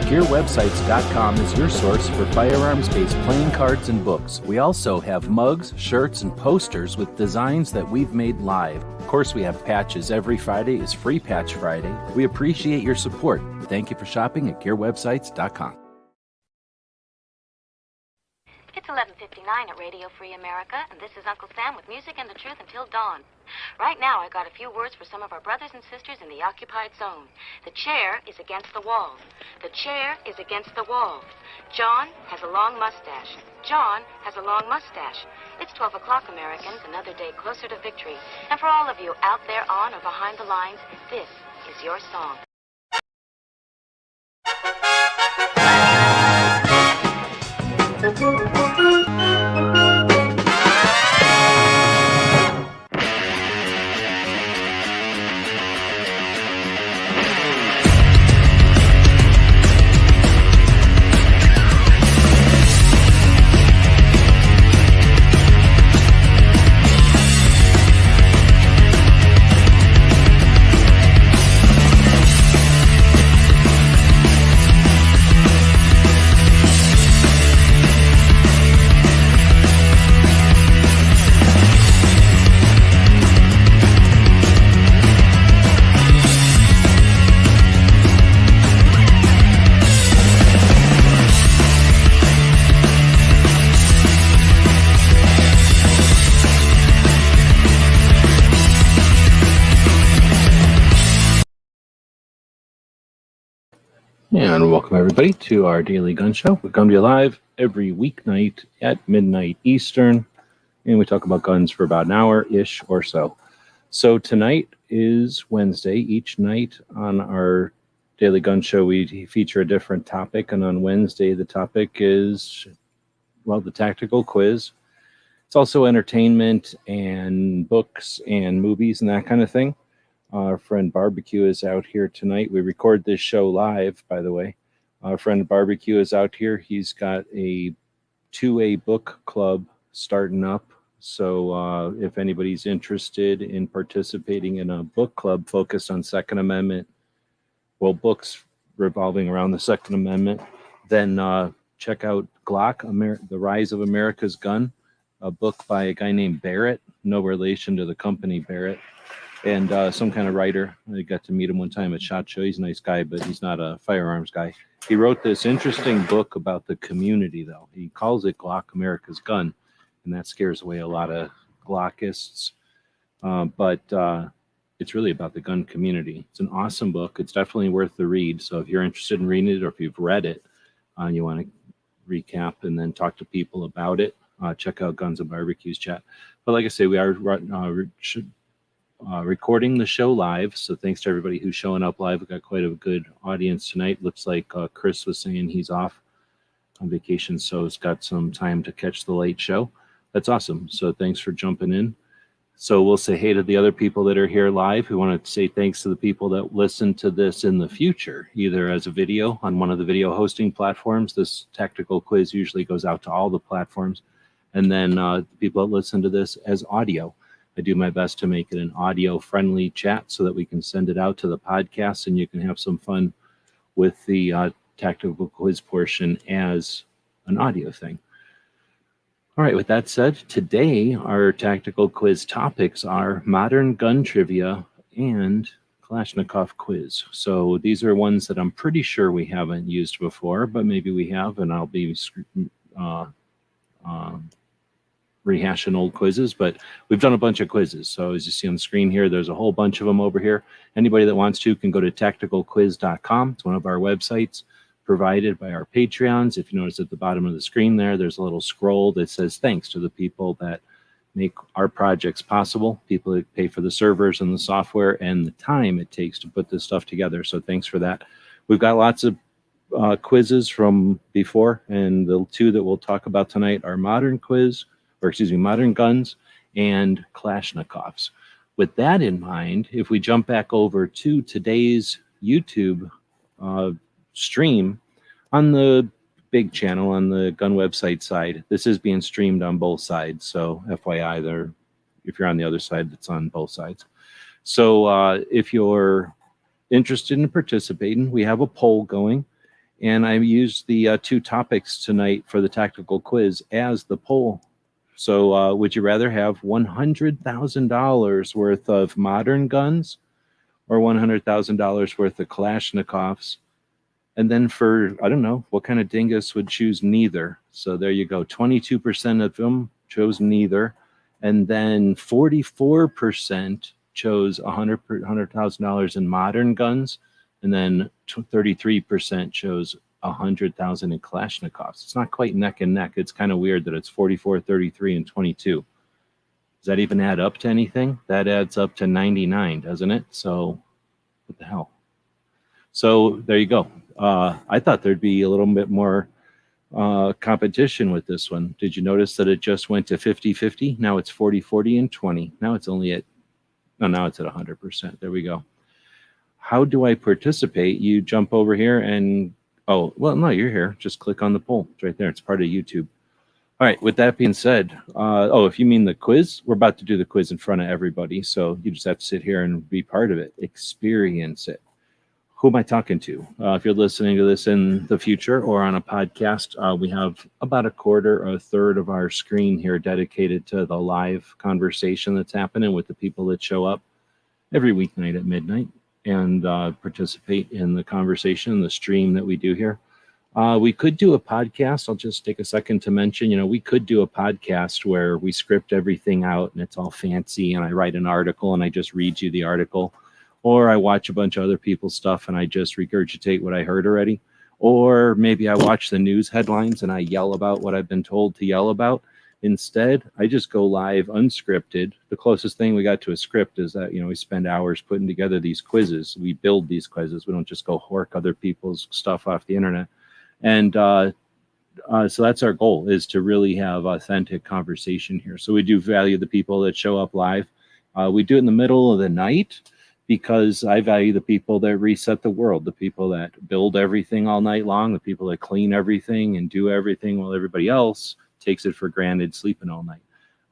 GearWebsites.com is your source for firearms-based playing cards and books. We also have mugs, shirts, and posters with designs that we've made live. Of course, we have patches. Every Friday is Free Patch Friday. We appreciate your support. Thank you for shopping at GearWebsites.com. It's 11:59 at Radio Free America, and this is Uncle Sam with music and the truth until dawn. Right now, I got a few words for some of our brothers and sisters in the occupied zone. The chair is against the wall. The chair is against the wall. John has a long mustache. John has a long mustache. It's 12 o'clock, Americans, another day closer to victory. And for all of you out there on or behind the lines, this is your song. And welcome everybody to our daily gun show. We come to you live every weeknight at midnight Eastern, and we talk about guns for about an hour-ish or so. So tonight is Wednesday. Each night on our daily gun show, we feature a different topic, and on Wednesday the topic is, well, the tactical quiz. It's also entertainment and books and movies and that kind of thing. Our friend Barbecue is out here tonight. We record this show live, by the way. Our friend Barbecue is out here. He's got a 2A book club starting up. So if anybody's interested in participating in a book club focused on Second Amendment, well, books revolving around the Second Amendment, then check out Glock, The Rise of America's Gun, a book by a guy named Barrett, no relation to the company Barrett. And some kind of writer. I got to meet him one time at SHOT Show. He's a nice guy, but he's not a firearms guy. He wrote this interesting book about the community, though. He calls it Glock America's Gun, and that scares away a lot of Glockists. But it's really about the gun community. It's an awesome book. It's definitely worth the read. So if you're interested in reading it, or if you've read it, and you want to recap and then talk to people about it, check out Guns and Barbecues chat. But like I say, we are recording the show live, so thanks to everybody who's showing up live. We've got quite a good audience tonight. Looks like Chris was saying he's off on vacation, so he's got some time to catch the late show. That's awesome. So thanks for jumping in. So we'll say hey to the other people that are here live. We want to say thanks to the people that listen to this in the future, either as a video on one of the video hosting platforms. This tactical quiz usually goes out to all the platforms. And then the people that listen to this as audio. I do my best to make it an audio-friendly chat so that we can send it out to the podcast and you can have some fun with the tactical quiz portion as an audio thing. All right, with that said, today our tactical quiz topics are modern gun trivia and Kalashnikov Quiz. So these are ones that I'm pretty sure we haven't used before, but maybe we have, and I'll be rehashing old quizzes, but we've done a bunch of quizzes. So as you see on the screen here, there's a whole bunch of them over here. Anybody that wants to can go to tacticalquiz.com. It's one of our websites provided by our Patreons. If you notice at the bottom of the screen there, there's a little scroll that says thanks to the people that make our projects possible, people that pay for the servers and the software and the time it takes to put this stuff together. So thanks for that. We've got lots of quizzes from before, and the two that we'll talk about tonight are modern guns and Kalashnikovs. With that in mind, if we jump back over to today's YouTube stream on the big channel on the gun website side, this is being streamed on both sides. So FYI, there, if you're on the other side, it's on both sides. So if you're interested in participating, we have a poll going. And I used the 2 topics tonight for the tactical quiz as the poll. So would you rather have $100,000 worth of modern guns or $100,000 worth of Kalashnikovs? And then for, I don't know, what kind of dingus would choose neither? So there you go. 22% of them chose neither. And then 44% chose $100,000 in modern guns. And then 33% chose 100,000 in Kalashnikovs. It's not quite neck and neck. It's kind of weird that it's 44, 33, and 22. Does that even add up to anything? That adds up to 99, doesn't it? So what the hell? So there you go. I thought there'd be a little bit more competition with this one. Did you notice that it just went to 50-50? Now it's 40-40 and 20. Now it's only at, no, now it's at 100%. There we go. How do I participate? You jump over here and, oh, well, no, you're here. Just click on the poll. It's right there. It's part of YouTube. All right, with that being said, oh, if you mean the quiz, we're about to do the quiz in front of everybody. So you just have to sit here and be part of it, experience it. Who am I talking to? If you're listening to this in the future or on a podcast, we have about a quarter or a third of our screen here dedicated to the live conversation that's happening with the people that show up every weeknight at midnight and participate in the conversation, the stream that we do here. We could do a podcast. I'll just take a second to mention, we could do a podcast where we script everything out and it's all fancy and I write an article and I just read you the article. Or I watch a bunch of other people's stuff and I just regurgitate what I heard already. Or maybe I watch the news headlines and I yell about what I've been told to yell about. Instead, I just go live unscripted. The closest thing we got to a script is that, we spend hours putting together these quizzes. We build these quizzes. We don't just go hork other people's stuff off the internet. And so that's our goal, is to really have authentic conversation here. So we do value the people that show up live. We do it in the middle of the night, because I value the people that reset the world, the people that build everything all night long, the people that clean everything and do everything while everybody else takes it for granted sleeping all night.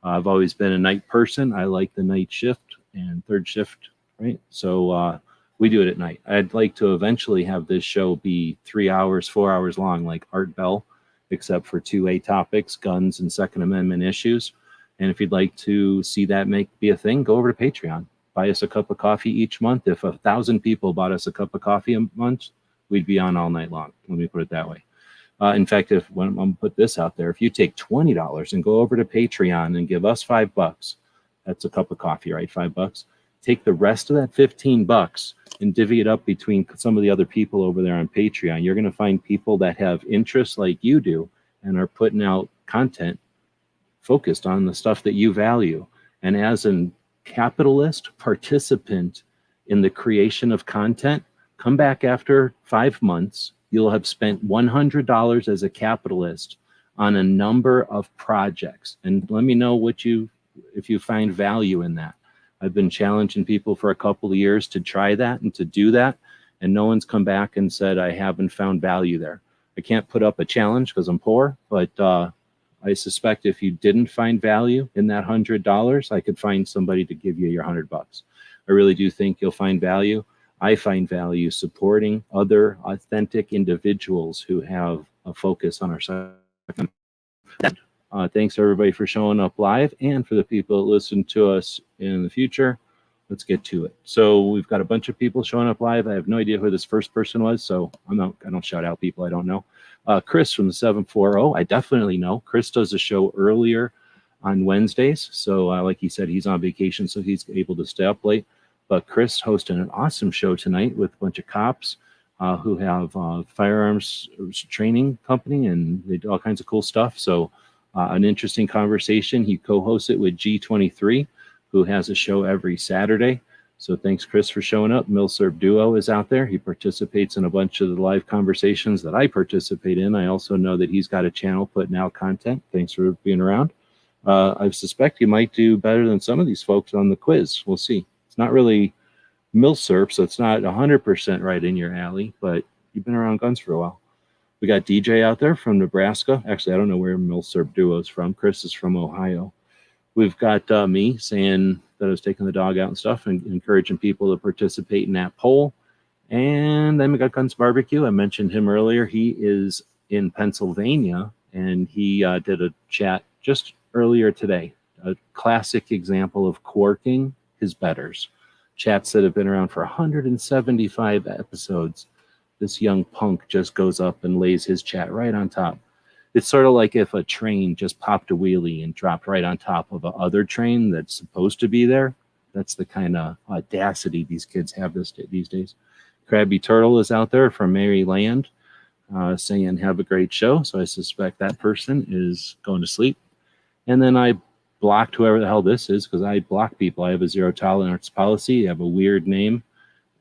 I've always been a night person. I like the night shift and third shift, right? So we do it at night. I'd like to eventually have this show be 3 hours, 4 hours long, like Art Bell, except for 2A topics, guns and Second Amendment issues. And if you'd like to see that be a thing, go over to Patreon. Buy us a cup of coffee each month. If 1,000 people bought us a cup of coffee a month, we'd be on all night long. Let me put it that way. In fact, when I'm going to put this out there, if you take $20 and go over to Patreon and give us $5, that's a cup of coffee, right? $5. Take the rest of that $15 and divvy it up between some of the other people over there on Patreon. You're going to find people that have interests like you do and are putting out content focused on the stuff that you value. And as an capitalist participant in the creation of content, come back after 5 months. You'll have spent $100 as a capitalist on a number of projects. And let me know if you find value in that. I've been challenging people for a couple of years to try that and to do that. And no one's come back and said, I haven't found value there. I can't put up a challenge because I'm poor, but I suspect if you didn't find value in that $100, I could find somebody to give you your $100. I really do think you'll find value. I find value supporting other authentic individuals who have a focus on our side. Thanks everybody for showing up live, and for the people that listen to us in the future. Let's get to it. So we've got a bunch of people showing up live. I have no idea who this first person was, so I don't shout out people I don't know. Chris from the 740, I definitely know. Chris does a show earlier on Wednesdays. So like he said, he's on vacation, so he's able to stay up late. But Chris hosted an awesome show tonight with a bunch of cops who have firearms training company, and they do all kinds of cool stuff. So an interesting conversation. He co-hosts it with G23, who has a show every Saturday. So thanks, Chris, for showing up. Milsurb Duo is out there. He participates in a bunch of the live conversations that I participate in. I also know that he's got a channel putting out content. Thanks for being around. I suspect he might do better than some of these folks on the quiz. We'll see. It's not really Milsurb, so it's not 100% right in your alley, but you've been around guns for a while. We got DJ out there from Nebraska. Actually, I don't know where Milsurb Duo is from. Chris is from Ohio. We've got me saying that I was taking the dog out and stuff and encouraging people to participate in that poll. And then we got Guns Barbecue. I mentioned him earlier. He is in Pennsylvania, and he did a chat just earlier today. A classic example of corking his betters. Chats that have been around for 175 episodes. This young punk just goes up and lays his chat right on top. It's sort of like if a train just popped a wheelie and dropped right on top of a other train that's supposed to be there. That's the kind of audacity these kids have these days. Krabby Turtle is out there from Maryland saying, have a great show. So I suspect that person is going to sleep. And then I blocked whoever the hell this is because I block people. I have a zero tolerance policy. I have a weird name.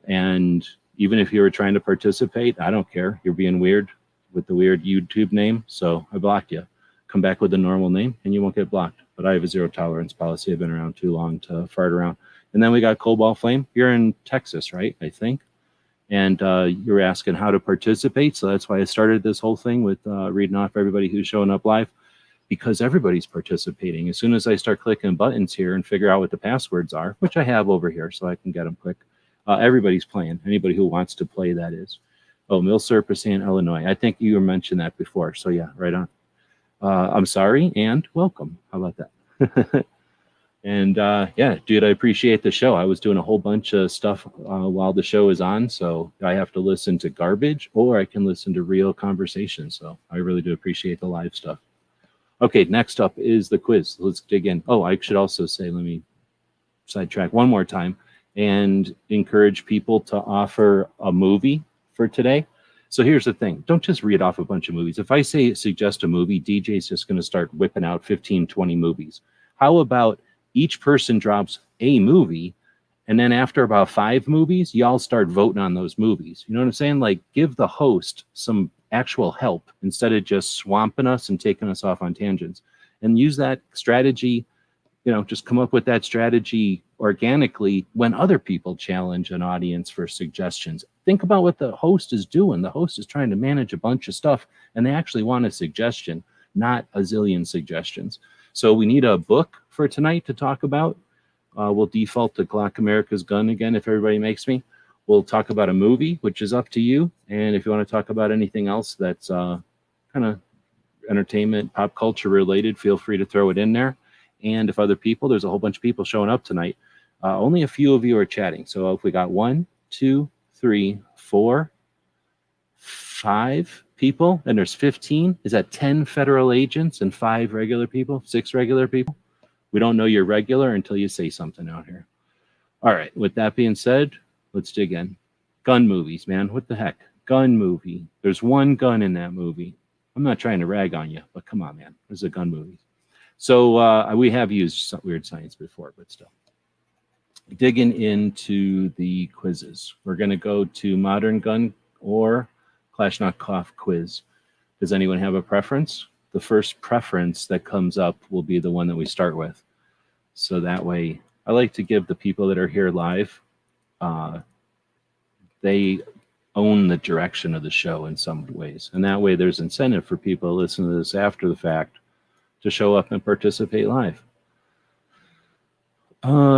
And even if you were trying to participate, I don't care. You're being weird with the weird YouTube name. So I blocked you. Come back with a normal name and you won't get blocked. But I have a zero tolerance policy. I've been around too long to fart around. And then we got Cobalt Flame. You're in Texas, right? I think. And you were asking how to participate. So that's why I started this whole thing with reading off everybody who's showing up live, because everybody's participating. As soon as I start clicking buttons here and figure out what the passwords are, which I have over here so I can get them quick, everybody's playing. Anybody who wants to play, that is. Oh, Milsurp is saying Illinois. I think you mentioned that before. So yeah, right on. I'm sorry and welcome. How about that? And yeah, dude, I appreciate the show. I was doing a whole bunch of stuff while the show is on, so I have to listen to garbage or I can listen to real conversation. So I really do appreciate the live stuff. Okay, next up is the quiz. Let's dig in. Oh, I should also say, let me sidetrack one more time and encourage people to offer a movie for today. So here's the thing. Don't just read off a bunch of movies. If I say suggest a movie, DJ's just going to start whipping out 15, 20 movies. How about each person drops a movie, and then after about 5 movies, y'all start voting on those movies. You know what I'm saying? Like, give the host some actual help instead of just swamping us and taking us off on tangents. And use that strategy, you know, just come up with that strategy organically when other people challenge an audience for suggestions. Think about what the host is doing. The host is trying to manage a bunch of stuff, and they actually want a suggestion, not a zillion suggestions. So we need a book for tonight to talk about. We'll default to Glock America's Gun again if everybody makes me. We'll talk about a movie, which is up to you. And if you want to talk about anything else that's kind of entertainment, pop culture related, feel free to throw it in there. And if other people, there's a whole bunch of people showing up tonight. Only a few of you are chatting. So if we got 1, 2, 3, 4, 5 people, and there's 15, is that 10 federal agents and 5 regular people, 6 regular people? We don't know you're regular until you say something out here. All right, with that being said, let's dig in. Gun movies, man, what the heck? Gun movie. There's one gun in that movie. I'm not trying to rag on you, but come on, man. This is a gun movie. So we have used weird science before, but still. Digging into the quizzes. We're going to go to Modern Gun or Kalashnikov Quiz. Does anyone have a preference? The first preference that comes up will be the one that we start with. So that way, I like to give the people that are here live, they own the direction of the show in some ways. And that way there's incentive for people to listen to this after the fact to show up and participate live.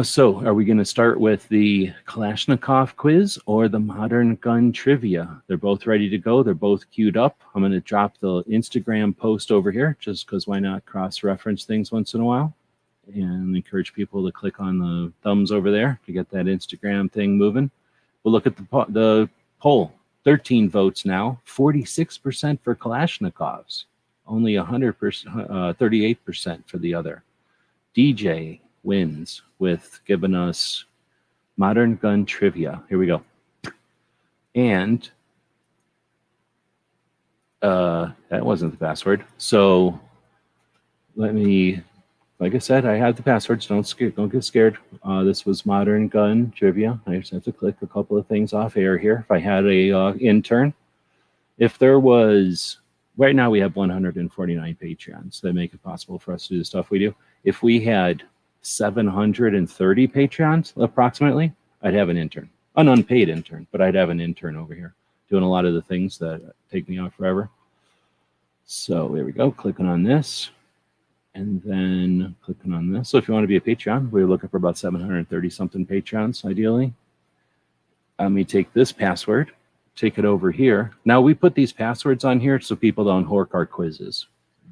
So are we going to start with the Kalashnikov quiz or the modern gun trivia? They're both ready to go. They're both queued up. I'm going to drop the Instagram post over here just because why not cross-reference things once in a while, and encourage people to click on the thumbs over there to get that Instagram thing moving. We'll look at the poll. 13 votes now, 46% for Kalashnikovs, only 38% for the other. DJ wins with giving us modern gun trivia. Here we go. And that wasn't the password. So let me, like I said, I have the passwords. Don't get scared. This was modern gun trivia. I just have to click a couple of things off air here. If I had a intern, if there was, right now we have 149 Patreons that make it possible for us to do the stuff we do. If we had 730 Patreons approximately, I'd have an intern, an unpaid intern, but I'd have an intern over here doing a lot of the things that take me off forever. So here we go, clicking on this and then clicking on this. So if you want to be a Patreon, we're looking for about 730 something Patreons ideally. Let me take this password, take it over here. Now we put these passwords on here so people don't hork our quizzes,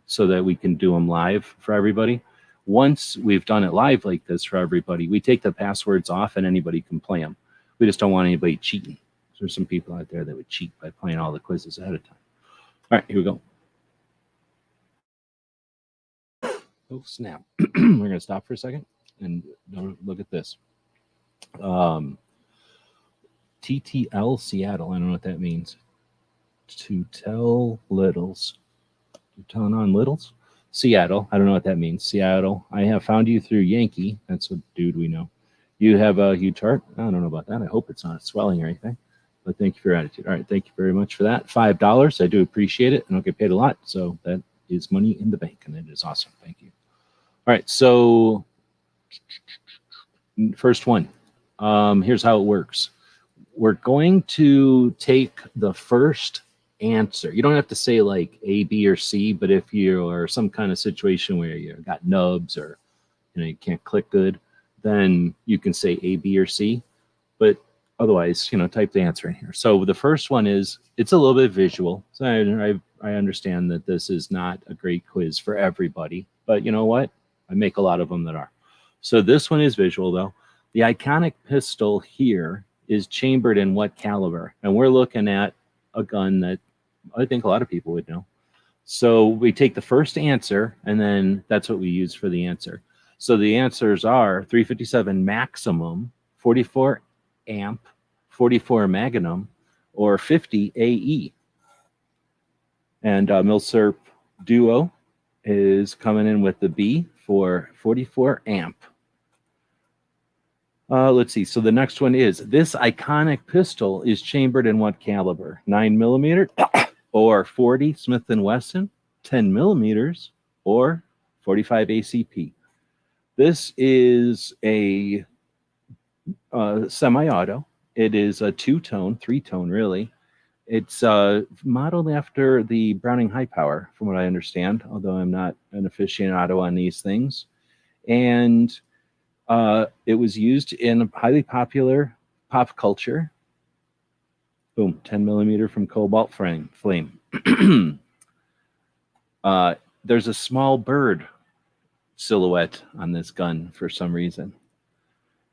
so that we can do them live for everybody. Once we've done it live like this for everybody, we take the passwords off and anybody can play them. We just don't want anybody cheating. There's some people out there that would cheat by playing all the quizzes ahead of time. All right, here we go. Oh, snap. We're going to stop for a second and look at this. TTL Seattle. I don't know what that means. To tell littles. To tell on littles? Seattle. I don't know what that means. Seattle. I have found you through Yankee. That's a dude we know. You have a huge heart. I don't know about that. I hope it's not swelling or anything. But thank you for your attitude. All right. Thank you very much for that. $5. I do appreciate it. I don't get paid a lot. So that is money in the bank. And it is awesome. Thank you. All right. So first one. Here's how it works. We're going to take the first answer. You don't have to say like A, B, or C, but if you are some kind of situation where you got nubs or you can't click good, then you can say A, B, or C. But otherwise, type the answer in here. So the first one is, it's a little bit visual. So I understand that this is not a great quiz for everybody, but you know what? I make a lot of them that are. So this one is visual though. The iconic pistol here is chambered in what caliber? And we're looking at a gun that I think a lot of people would know. So we take the first answer, and then that's what we use for the answer. So the answers are 357 Maximum, 44 Amp, 44 Magnum, or 50 AE. And Milsurp Duo is coming in with the B for 44 Amp. Let's see. So the next one is, this iconic pistol is chambered in what caliber? 9mm or 40 Smith & Wesson, 10 millimeters, or 45 ACP. This is a semi-auto. It is a two-tone, three-tone really. It's modeled after the Browning High Power, from what I understand, although I'm not an aficionado on these things. And it was used in a highly popular pop culture. Boom, 10mm from Cobalt Flame. There's a small bird silhouette on this gun for some reason.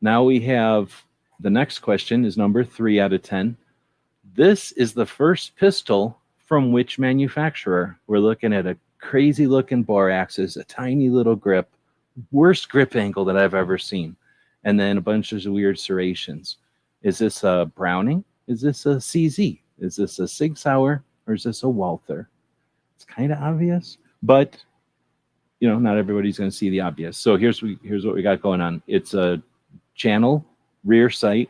Now we have, the next question is number 3 out of 10. This is the first pistol from which manufacturer? We're looking at a crazy looking bore axis, a tiny little grip, worst grip angle that I've ever seen, and then a bunch of weird serrations. Is this a Browning? Is this a CZ? Is this a Sig Sauer? Or is this a Walther? It's kind of obvious, but not everybody's going to see the obvious. So here's what we got going on. It's a channel rear sight,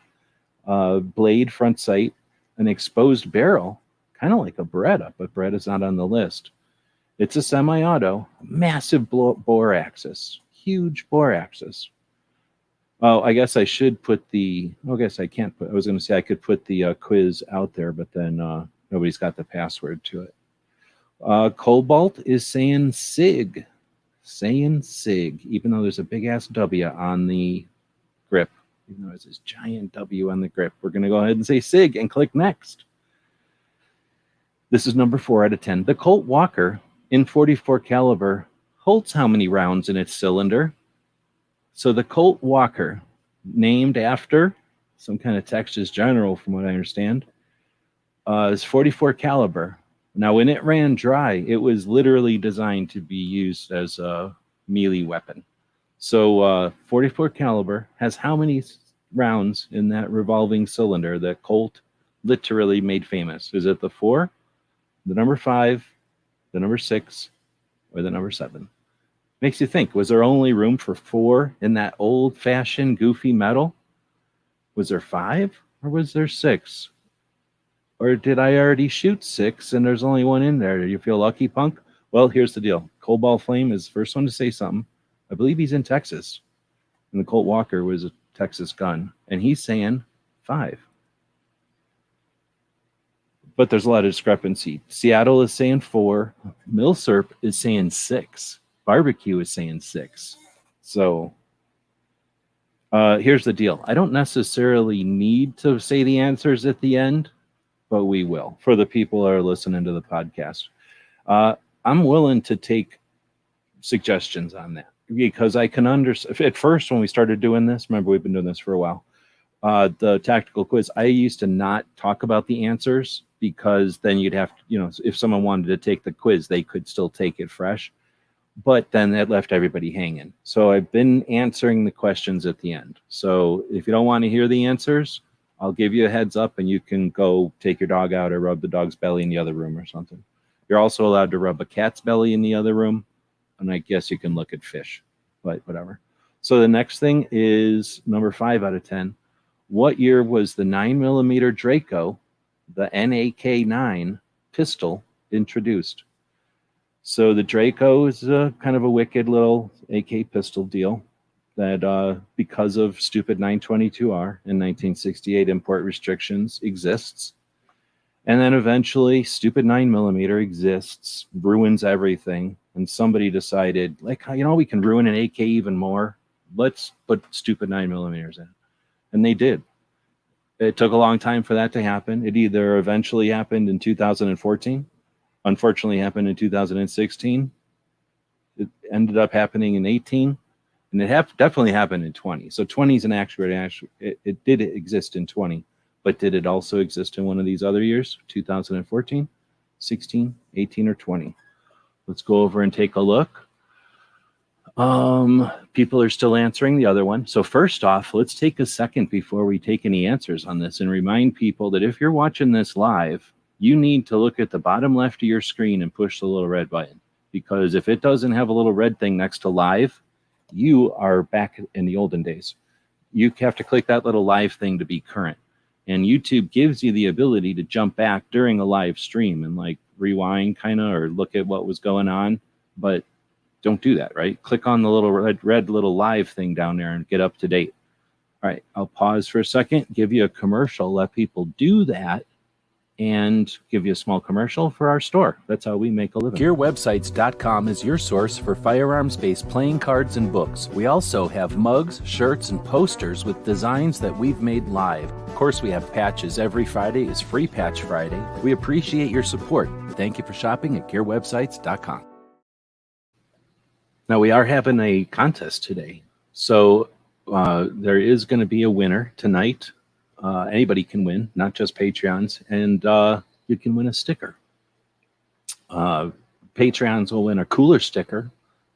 blade front sight, an exposed barrel, kind of like a Beretta, but Beretta's not on the list. It's a semi-auto, massive bore axis, huge bore axis. Oh, I guess I should put I guess I can't put, I was going to say I could put the quiz out there, but then nobody's got the password to it. Cobalt is saying SIG, even though there's a big ass W on the grip, even though there's this giant W on the grip. We're going to go ahead and say SIG and click next. This is number 4 out of 10. The Colt Walker in 44 caliber holds how many rounds in its cylinder? So the Colt Walker, named after some kind of Texas general, from what I understand, is 44 caliber. Now, when it ran dry, it was literally designed to be used as a melee weapon. So 44 caliber has how many rounds in that revolving cylinder that Colt literally made famous? Is it the 4, the number 5, the number 6, or the number 7? Makes you think, was there only room for 4 in that old-fashioned goofy metal? Was there 5 or was there 6? Or did I already shoot 6 and there's only 1 in there? Do you feel lucky, punk? Well, here's the deal. Cobalt Flame is the first one to say something. I believe he's in Texas. And the Colt Walker was a Texas gun. And he's saying 5. But there's a lot of discrepancy. Seattle is saying 4. Milsurp is saying 6. Barbecue is saying 6. So Here's the deal. I don't necessarily need to say the answers at the end, but we will for the people that are listening to the podcast. I'm willing to take suggestions on that because I can understand. At first, when we started doing this, remember we've been doing this for a while. The tactical quiz, I used to not talk about the answers because then you'd have to, if someone wanted to take the quiz, they could still take it fresh. But then that left everybody hanging. So I've been answering the questions at the end. So if you don't want to hear the answers, I'll give you a heads up and you can go take your dog out or rub the dog's belly in the other room or something. You're also allowed to rub a cat's belly in the other room. And I guess you can look at fish, but whatever. So the next thing is number 5 out of 10. What year was the 9mm Draco, the NAK-9 pistol, introduced? So the Draco is kind of a wicked little AK pistol deal that because of stupid 922R in 1968 import restrictions exists. And then eventually stupid 9mm exists, ruins everything. And somebody decided, we can ruin an AK even more. Let's put stupid 9mm in. And they did. It took a long time for that to happen. It either eventually happened in 2014, unfortunately happened in 2016. It ended up happening in 18, and it definitely happened in 20. So 20 is an actual. It did exist in 20, but did it also exist in one of these other years, 2014, 16, 18, or 20? Let's go over and take a look. People are still answering the other one. So first off, let's take a second before we take any answers on this and remind people that if you're watching this live, you need to look at the bottom left of your screen and push the little red button, because if it doesn't have a little red thing next to live, you are back in the olden days. You have to click that little live thing to be current. And YouTube gives you the ability to jump back during a live stream and rewind or look at what was going on, but don't do that, right? Click on the little red little live thing down there and get up to date. All right, I'll pause for a second, give you a commercial, let people do that, and give you a small commercial for our store. That's how we make a living. GearWebsites.com is your source for firearms-based playing cards and books. We also have mugs, shirts, and posters with designs that we've made live. Of course, we have patches. Every Friday is Free Patch Friday. We appreciate your support. Thank you for shopping at GearWebsites.com. Now, we are having a contest today. So there is going to be a winner tonight. Anybody can win, not just Patreons. And you can win a sticker. Patreons will win a cooler sticker,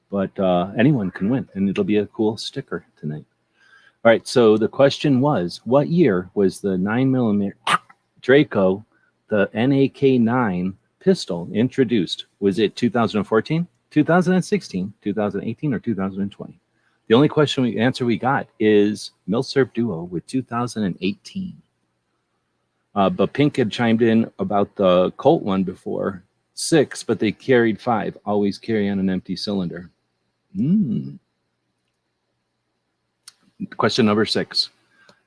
but anyone can win. And it'll be a cool sticker tonight. All right, so the question was, what year was the 9mm Draco, the NAK-9 pistol, introduced? Was it 2014? 2016, 2018, or 2020? The only answer we got is Milsurp Duo with 2018. But Pink had chimed in about the Colt one before, 6, but they carried 5. Always carry on an empty cylinder. Question number 6.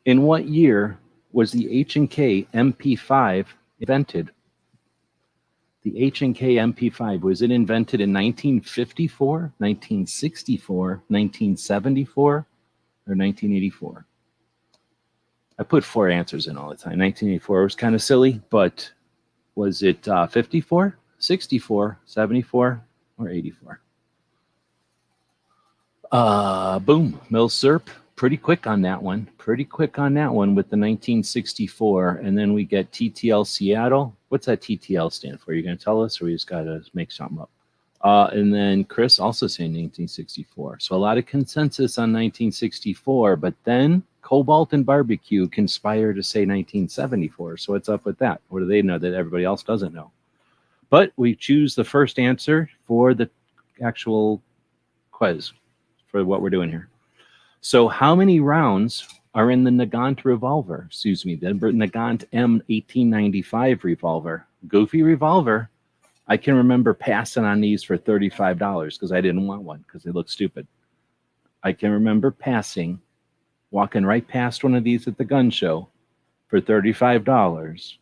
In what year was the H&K MP5 invented? The H&K MP5, was it invented in 1954, 1964, 1974, or 1984? I put 4 answers in all the time. 1984 was kind of silly, but was it 54, 64, 74, or 84? Boom, Milsurp. Pretty quick on that one. Pretty quick on that one with the 1964. And then we get TTL Seattle. What's that TTL stand for? Are you going to tell us, or we just got to make something up? And then Chris also saying 1964. So a lot of consensus on 1964, but then Cobalt and Barbecue conspire to say 1974. So what's up with that? What do they know that everybody else doesn't know? But we choose the first answer for the actual quiz for what we're doing here. So how many rounds are in the Nagant revolver? Excuse me, the Nagant M1895 revolver. Goofy revolver. I can remember passing on these for $35 because I didn't want one because they look stupid. I can remember walking right past one of these at the gun show for $35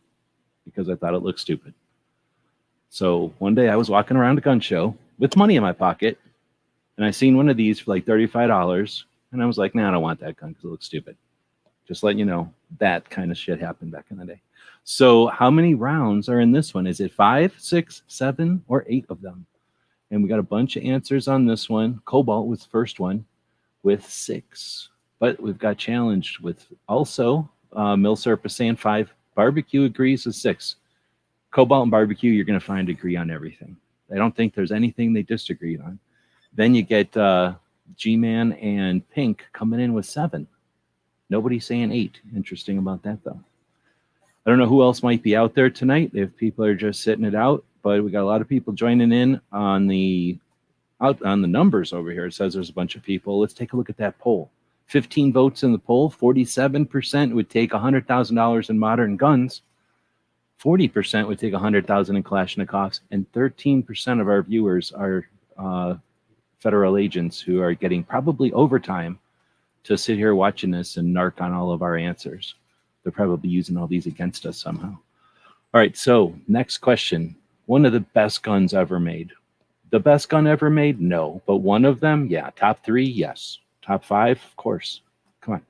because I thought it looked stupid. So one day I was walking around a gun show with money in my pocket, and I seen one of these for like $35. And I was like, nah, I don't want that gun because it looks stupid. Just letting you know, that kind of shit happened back in the day. So how many rounds are in this one? Is it 5, 6, 7, or 8 of them? And we got a bunch of answers on this one. Cobalt was the first one with 6. But we've got challenged with also Milsurp is saying 5. Barbecue agrees with 6. Cobalt and barbecue, you're going to find agree on everything. I don't think there's anything they disagreed on. Then you get G-Man and Pink coming in with 7. Nobody's saying 8. Interesting about that, though. I don't know who else might be out there tonight if people are just sitting it out, but we got a lot of people joining in on the numbers over here. It says there's a bunch of people. Let's take a look at that poll. 15 votes in the poll. 47% would take $100,000 in modern guns. 40% would take $100,000 in Kalashnikovs, and 13% of our viewers are federal agents who are getting probably overtime to sit here watching this and narc on all of our answers. They're probably using all these against us somehow. All right, so next question. One of the best guns ever made. The best gun ever made? No. But one of them? Yeah. Top 3? Yes. Top 5? Of course. Come on.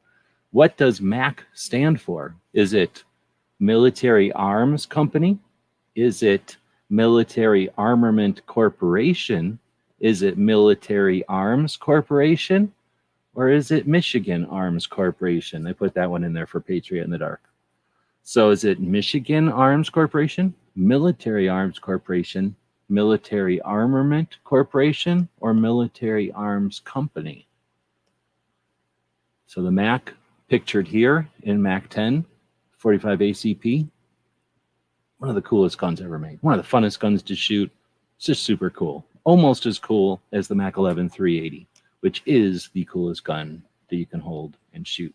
What does MAC stand for? Is it Military Arms Company? Is it Military Armament Corporation? Is it Military Arms Corporation? Or is it Michigan Arms Corporation? I put that one in there for Patriot in the Dark. So is it Michigan Arms Corporation, Military Arms Corporation, Military Armament Corporation, or Military Arms Company? So the MAC pictured here in MAC 10, 45 ACP, one of the coolest guns ever made. One of the funnest guns to shoot. It's just super cool. Almost as cool as the MAC 11 380, which is the coolest gun that you can hold and shoot.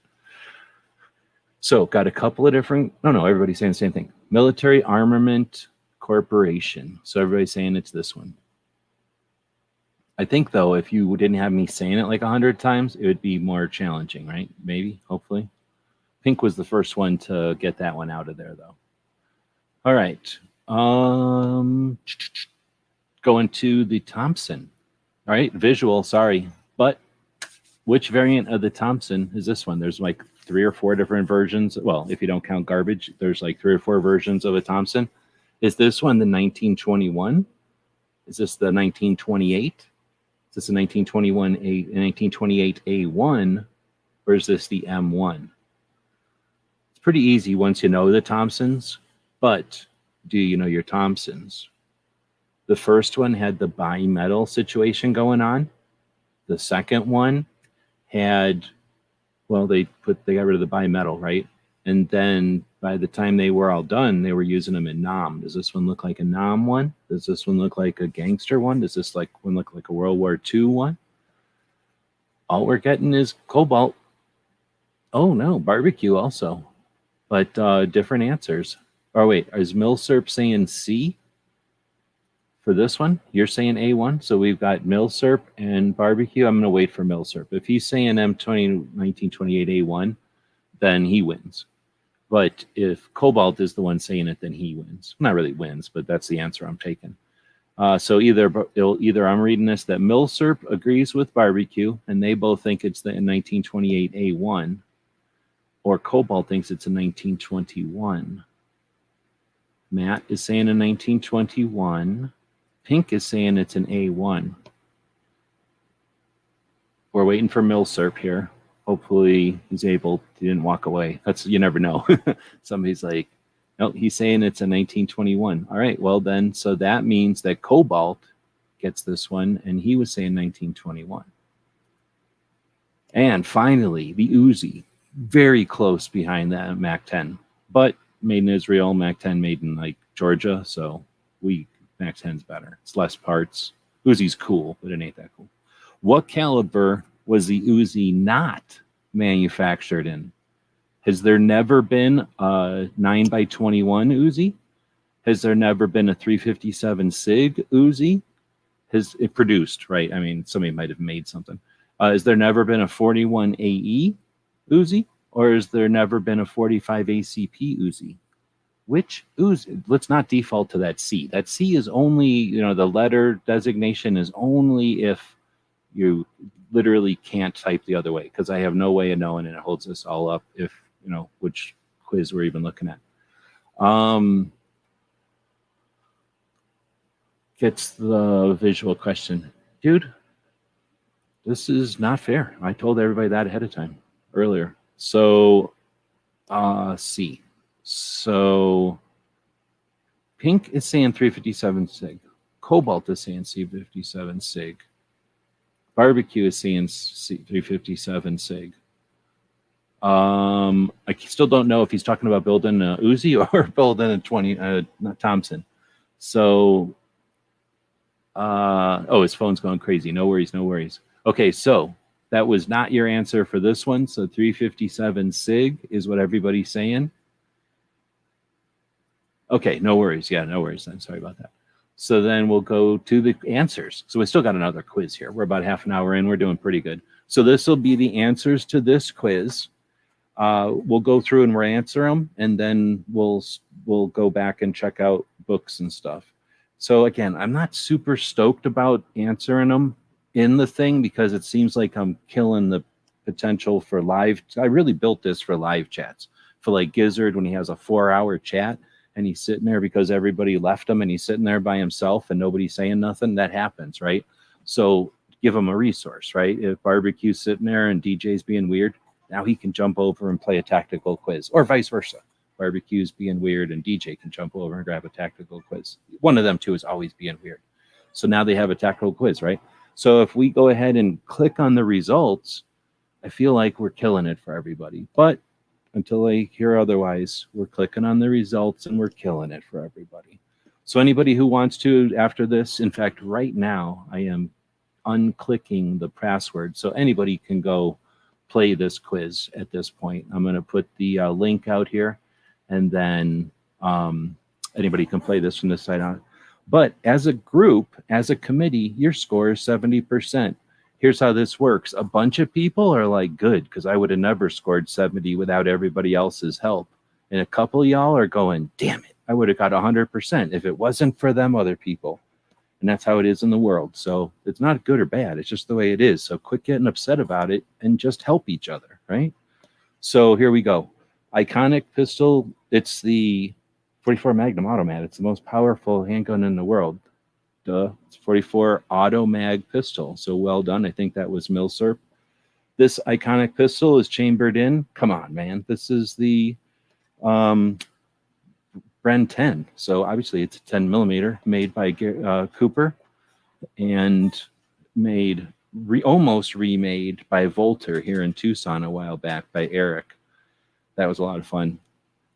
So got a couple of different, no, everybody's saying the same thing. Military Armament Corporation. So everybody's saying it's this one. I think, though, if you didn't have me saying it like 100 times, it would be more challenging, right? Maybe, hopefully. Pink was the first one to get that one out of there, though. All right. Going to the Thompson. All right, visual, sorry. But which variant of the Thompson is this one? There's like 3 or 4 different versions. Well, if you don't count garbage, there's like 3 or 4 versions of a Thompson. Is this one the 1921? Is this the 1928? Is this the 1928 A1? Or is this the M1? It's pretty easy once you know the Thompsons, but do you know your Thompsons? The first one had the bimetal situation going on. The second one had, well, they got rid of the bimetal, right? And then by the time they were all done, they were using them in NOM. Does this one look like a NOM one? Does this one look like a gangster one? Does this one look like a World War II one? All we're getting is cobalt. Oh no, barbecue also, but different answers. Oh wait, is Milsurp saying C for this one? You're saying A1, so we've got Milsurp and barbecue. I'm going to wait for Milsurp. If he's saying M20 1928 A1, then he wins. But if Cobalt is the one saying it, then he wins. Not really wins, but that's the answer I'm taking. So either I'm reading this that Milsurp agrees with barbecue, and they both think it's the 1928 A1, or Cobalt thinks it's a 1921. Matt is saying a 1921. Pink is saying it's an A1. We're waiting for Milsurp here. Hopefully he didn't walk away. You never know. Somebody's like, no, he's saying it's a 1921. All right, well then, so that means that Cobalt gets this one, and he was saying 1921. And finally, the Uzi, very close behind that MAC 10, but made in Israel, MAC 10 made in like Georgia, so MAC 10's better. It's less parts. Uzi's cool, but it ain't that cool. What caliber was the Uzi not manufactured in? Has there never been a 9x21 Uzi? Has there never been a 357 SIG Uzi? Has it produced, right? I mean, somebody might have made something. Has there never been a 41 AE Uzi? Or has there never been a 45 ACP Uzi? Which Uzi? Let's not default to that C. That C is only, the letter designation is only if you literally can't type the other way because I have no way of knowing, and it holds us all up if which quiz we're even looking at. Gets the visual question. Dude, this is not fair. I told everybody that ahead of time earlier. So, C. So, pink is saying 357 SIG. Cobalt is saying C57 SIG. Barbecue is saying 357 SIG. I still don't know if he's talking about building a Uzi or building a 20 Thompson. So, his phone's going crazy. No worries. Okay, so that was not your answer for this one. So 357 SIG is what everybody's saying. Okay, no worries. Yeah, no worries then. Sorry about that. So then we'll go to the answers. So we still got another quiz here. We're about half an hour in. We're doing pretty good. So this will be the answers to this quiz. We'll go through and we'll answer them, and then we'll go back and check out books and stuff. So again, I'm not super stoked about answering them in the thing because it seems like I'm killing the potential for live. I really built this for live chats, for like Gizzard when he has a 4-hour chat and he's sitting there because everybody left him and he's sitting there by himself and nobody's saying nothing. That happens, right? So give him a resource, right? If Barbecue's sitting there and DJ's being weird, now he can jump over and play a tactical quiz, or vice versa. Barbecue's being weird and DJ can jump over and grab a tactical quiz. One of them two is always being weird. So now they have a tactical quiz, right? So if we go ahead and click on the results, I feel like we're killing it for everybody. But until I hear otherwise, we're clicking on the results and we're killing it for everybody. So anybody who wants to after this, in fact, right now, I am unclicking the password. So anybody can go play this quiz at this point. I'm going to put the link out here, and then anybody can play this from this side on. But as a group, as a committee, your score is 70%. Here's how this works. A bunch of people are like, good, because I would have never scored 70 without everybody else's help. And a couple of y'all are going, damn it, I would have got 100% if it wasn't for them other people. And that's how it is in the world. So it's not good or bad. It's just the way it is. So quit getting upset about it and just help each other, right? So here we go. Iconic pistol. It's the 44 Magnum Automat. It's the most powerful handgun in the world. Duh. It's 44 Auto Mag pistol. So well done. I think that was Milsurp. This iconic pistol is chambered in. Come on, man. This is the Bren 10. So obviously it's a 10 millimeter made by Cooper and made almost remade by Volter here in Tucson a while back by Eric. That was a lot of fun.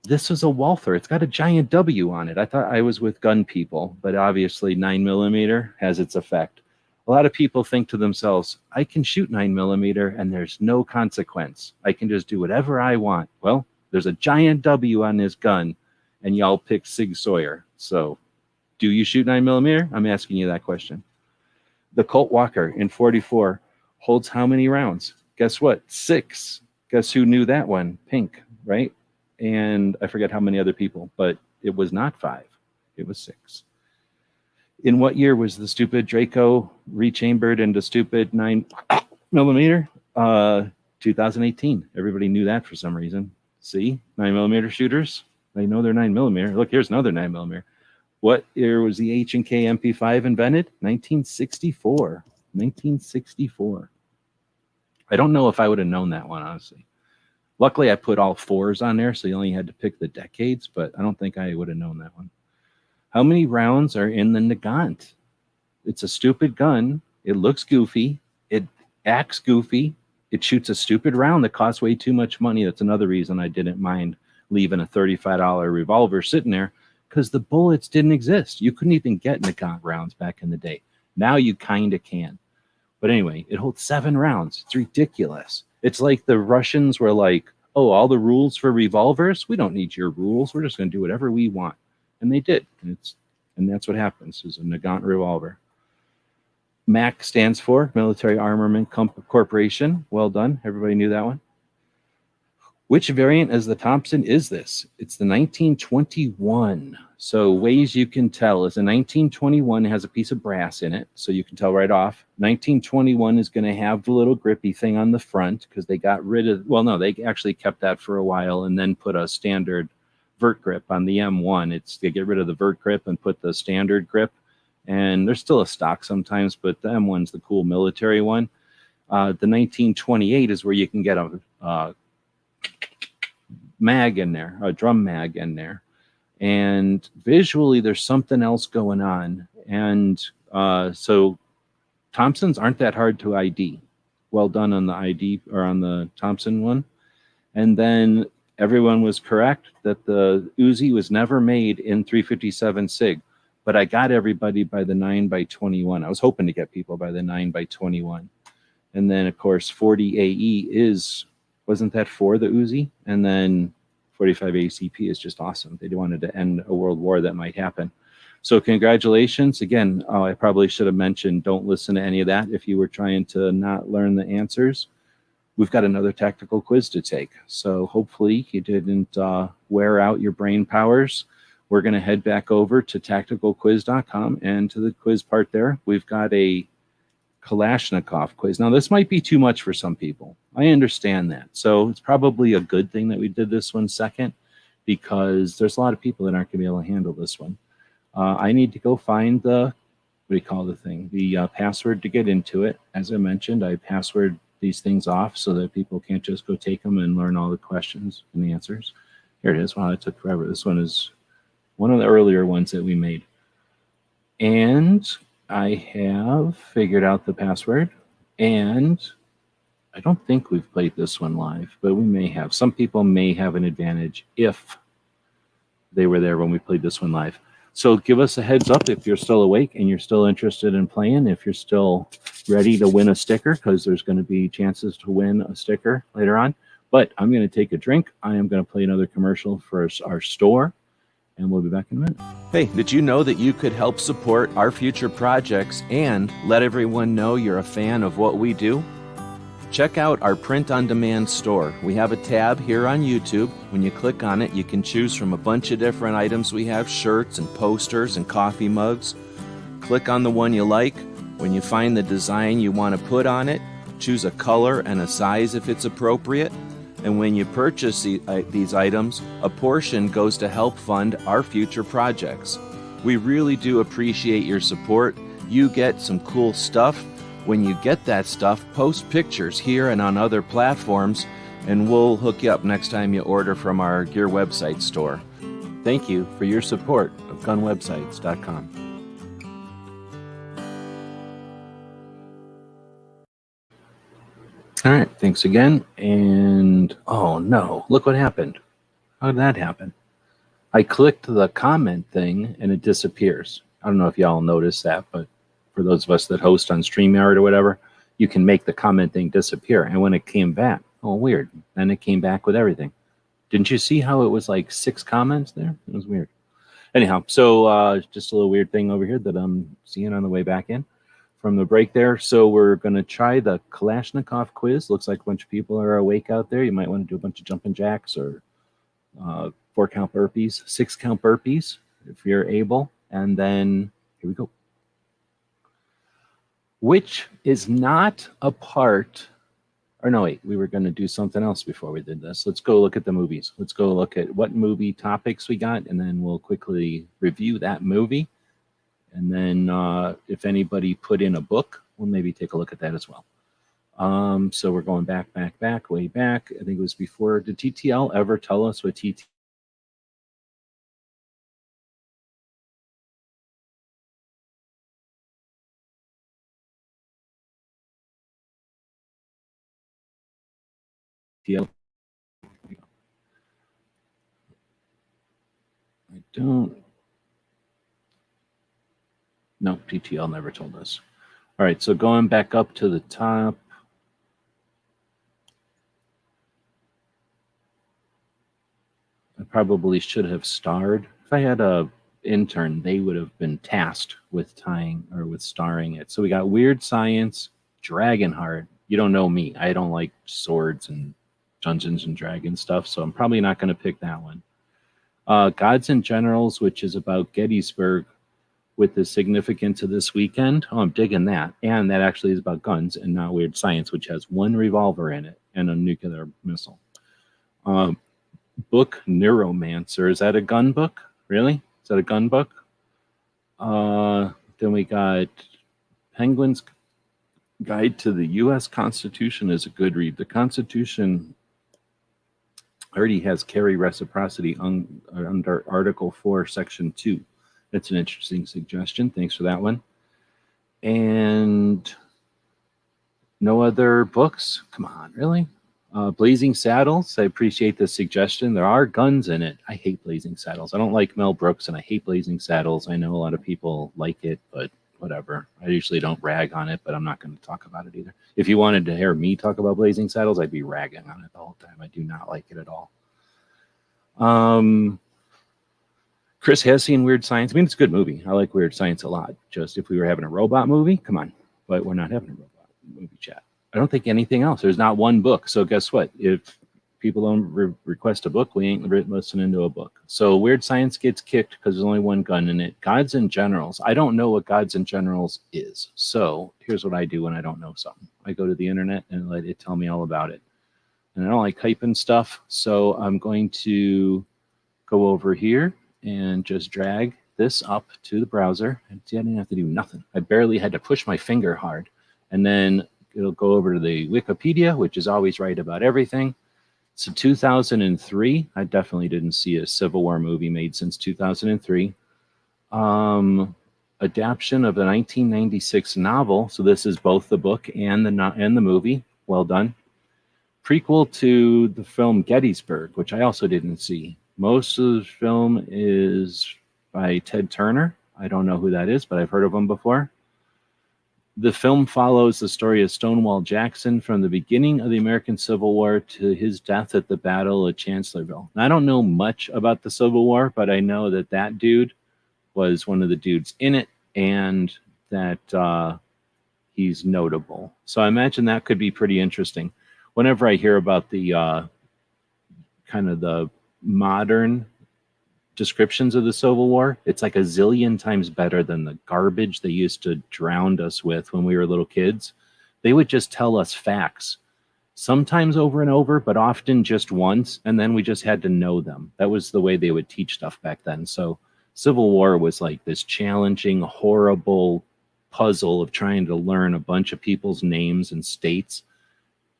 This is a Walther. It's got a giant W on it. I thought I was with gun people, but obviously 9mm has its effect. A lot of people think to themselves, I can shoot 9mm and there's no consequence. I can just do whatever I want. Well, there's a giant W on this gun, and y'all pick Sig Sauer. So do you shoot 9mm? I'm asking you that question. The Colt Walker in 44 holds how many rounds? Guess what? 6. Guess who knew that one? Pink, right? And I forget how many other people, but it was not 5. It was 6. In what year was the stupid Draco rechambered into stupid 9mm? 2018. Everybody knew that for some reason. See? 9mm shooters. They know they're 9mm. Look, here's another 9mm. What year was the H&K MP5 invented? 1964. 1964. I don't know if I would have known that one, honestly. Luckily, I put all 4s on there, so you only had to pick the decades, but I don't think I would have known that one. How many rounds are in the Nagant? It's a stupid gun. It looks goofy. It acts goofy. It shoots a stupid round that costs way too much money. That's another reason I didn't mind leaving a $35 revolver sitting there, because the bullets didn't exist. You couldn't even get Nagant rounds back in the day. Now you kind of can. But anyway, it holds 7 rounds. It's ridiculous. It's like the Russians were like, oh, all the rules for revolvers? We don't need your rules. We're just going to do whatever we want. And they did. And that's what happens. It's a Nagant revolver. MAC stands for Military Armament Corporation. Well done. Everybody knew that one. Which variant as the Thompson is this? It's the 1921. So ways you can tell is a 1921 has a piece of brass in it, so you can tell right off. 1921 is going to have the little grippy thing on the front because they got rid of, well, no, they actually kept that for a while and then put a standard vert grip on the M1. They get rid of the vert grip and put the standard grip, and there's still a stock sometimes, but the M1's the cool military one. The 1928 is where you can get a mag in there, a drum mag in there, and visually there's something else going on. And so Thompsons aren't that hard to ID. Well done on the ID or on the Thompson one. And then everyone was correct that the Uzi was never made in 357 SIG, but I got everybody by the 9x21. I was hoping to get people by the 9x21. And then of course 40 AE wasn't that for the Uzi? And then 45 ACP is just awesome. They wanted to end a world war that might happen. So congratulations. Again, I probably should have mentioned, don't listen to any of that if you were trying to not learn the answers. We've got another tactical quiz to take. So hopefully you didn't wear out your brain powers. We're going to head back over to tacticalquiz.com, and to the quiz part there, we've got a Kalashnikov quiz. Now, this might be too much for some people. I understand that. So it's probably a good thing that we did this one second, because there's a lot of people that aren't going to be able to handle this one. I need to go find the, what do you call the thing? The password to get into it. As I mentioned, I password these things off so that people can't just go take them and learn all the questions and the answers. Here it is. Wow, it took forever. This one is one of the earlier ones that we made. And I have figured out the password, and I don't think we've played this one live, but we may have. Some people may have an advantage if they were there when we played this one live. So give us a heads up if you're still awake and you're still interested in playing, if you're still ready to win a sticker, because there's going to be chances to win a sticker later on. But I'm going to take a drink. I am going to play another commercial for our store, and we'll be back in a minute. Hey, did you know that you could help support our future projects and let everyone know you're a fan of what we do? Check out our print-on-demand store. We have a tab here on YouTube. When you click on it, you can choose from a bunch of different items. We have shirts and posters and coffee mugs. Click on the one you like. When you find the design you want to put on it, choose a color and a size if it's appropriate. And when you purchase these items, a portion goes to help fund our future projects. We really do appreciate your support. You get some cool stuff. When you get that stuff, post pictures here and on other platforms, and we'll hook you up next time you order from our Gear website store. Thank you for your support of gunwebsites.com. All right, thanks again. And oh no, look what happened. How did that happen? I clicked the comment thing and it disappears. I don't know if y'all noticed that, but for those of us that host on StreamYard or whatever, you can make the comment thing disappear. And when it came back, oh, weird. Then it came back with everything. Didn't you see how it was like 6 comments there? It was weird. Anyhow, so just a little weird thing over here that I'm seeing on the way back in from the break there. So we're going to try the Kalashnikov quiz. Looks like a bunch of people are awake out there. You might want to do a bunch of jumping jacks or 4-count burpees, 6-count burpees if you're able. And then here we go. Which is not a part, or no, wait, we were going to do something else before we did this. Let's go look at the movies. Let's go look at what movie topics we got, and then we'll quickly review that movie. And then if anybody put in a book, we'll maybe take a look at that as well. So we're going back, way back. I think it was before. Did TTL ever tell us what TTL? I don't. No, TTL never told us. All right, so going back up to the top. I probably should have starred. If I had a intern, they would have been tasked with tying or with starring it. So we got Weird Science, Dragonheart. You don't know me. I don't like swords and Dungeons and Dragons stuff, so I'm probably not going to pick that one. Gods and Generals, which is about Gettysburg with the significance of this weekend. Oh, I'm digging that. And that actually is about guns and not weird science, which has one revolver in it and a nuclear missile. Book Neuromancer. Is that a gun book? Really? Is that a gun book? Then we got Penguin's Guide to the U.S. Constitution is a good read. The Constitution already has carry reciprocity under Article 4, Section 2. That's an interesting suggestion. Thanks for that one. And no other books? Come on, really? Blazing Saddles. I appreciate the suggestion. There are guns in it. I hate Blazing Saddles. I don't like Mel Brooks, and I hate Blazing Saddles. I know a lot of people like it, but whatever. I usually don't rag on it, but I'm not going to talk about it either. If you wanted to hear me talk about Blazing Saddles, I'd be ragging on it the whole time. I do not like it at all. Chris has seen Weird Science. I mean, it's a good movie. I like Weird Science a lot. Just if we were having a robot movie, come on. But we're not having a robot movie chat. I don't think anything else. There's not one book. So guess what? If people don't request a book, we ain't listening to a book. So Weird Science gets kicked because there's only one gun in it. Gods and Generals. I don't know what Gods and Generals is. So here's what I do when I don't know something. I go to the internet and let it tell me all about it. And I don't like typing stuff. So I'm going to go over here and just drag this up to the browser. And see, I didn't have to do nothing. I barely had to push my finger hard. And then it'll go over to the Wikipedia, which is always right about everything. So 2003, I definitely didn't see a Civil War movie made since 2003. Adaptation of the 1996 novel. So this is both the book and the movie. Well done. Prequel to the film Gettysburg, which I also didn't see. Most of the film is by Ted Turner. I don't know who that is, but I've heard of him before. The film follows the story of Stonewall Jackson from the beginning of the American Civil War to his death at the Battle of Chancellorsville. Now, I don't know much about the Civil War, but I know that that dude was one of the dudes in it and that he's notable. So I imagine that could be pretty interesting. Whenever I hear about the kind of the modern descriptions of the Civil War, it's like a zillion times better than the garbage they used to drown us with when we were little kids. They would just tell us facts, sometimes over and over, but often just once, and then we just had to know them. That was the way they would teach stuff back then. So Civil War was like this challenging, horrible puzzle of trying to learn a bunch of people's names and states,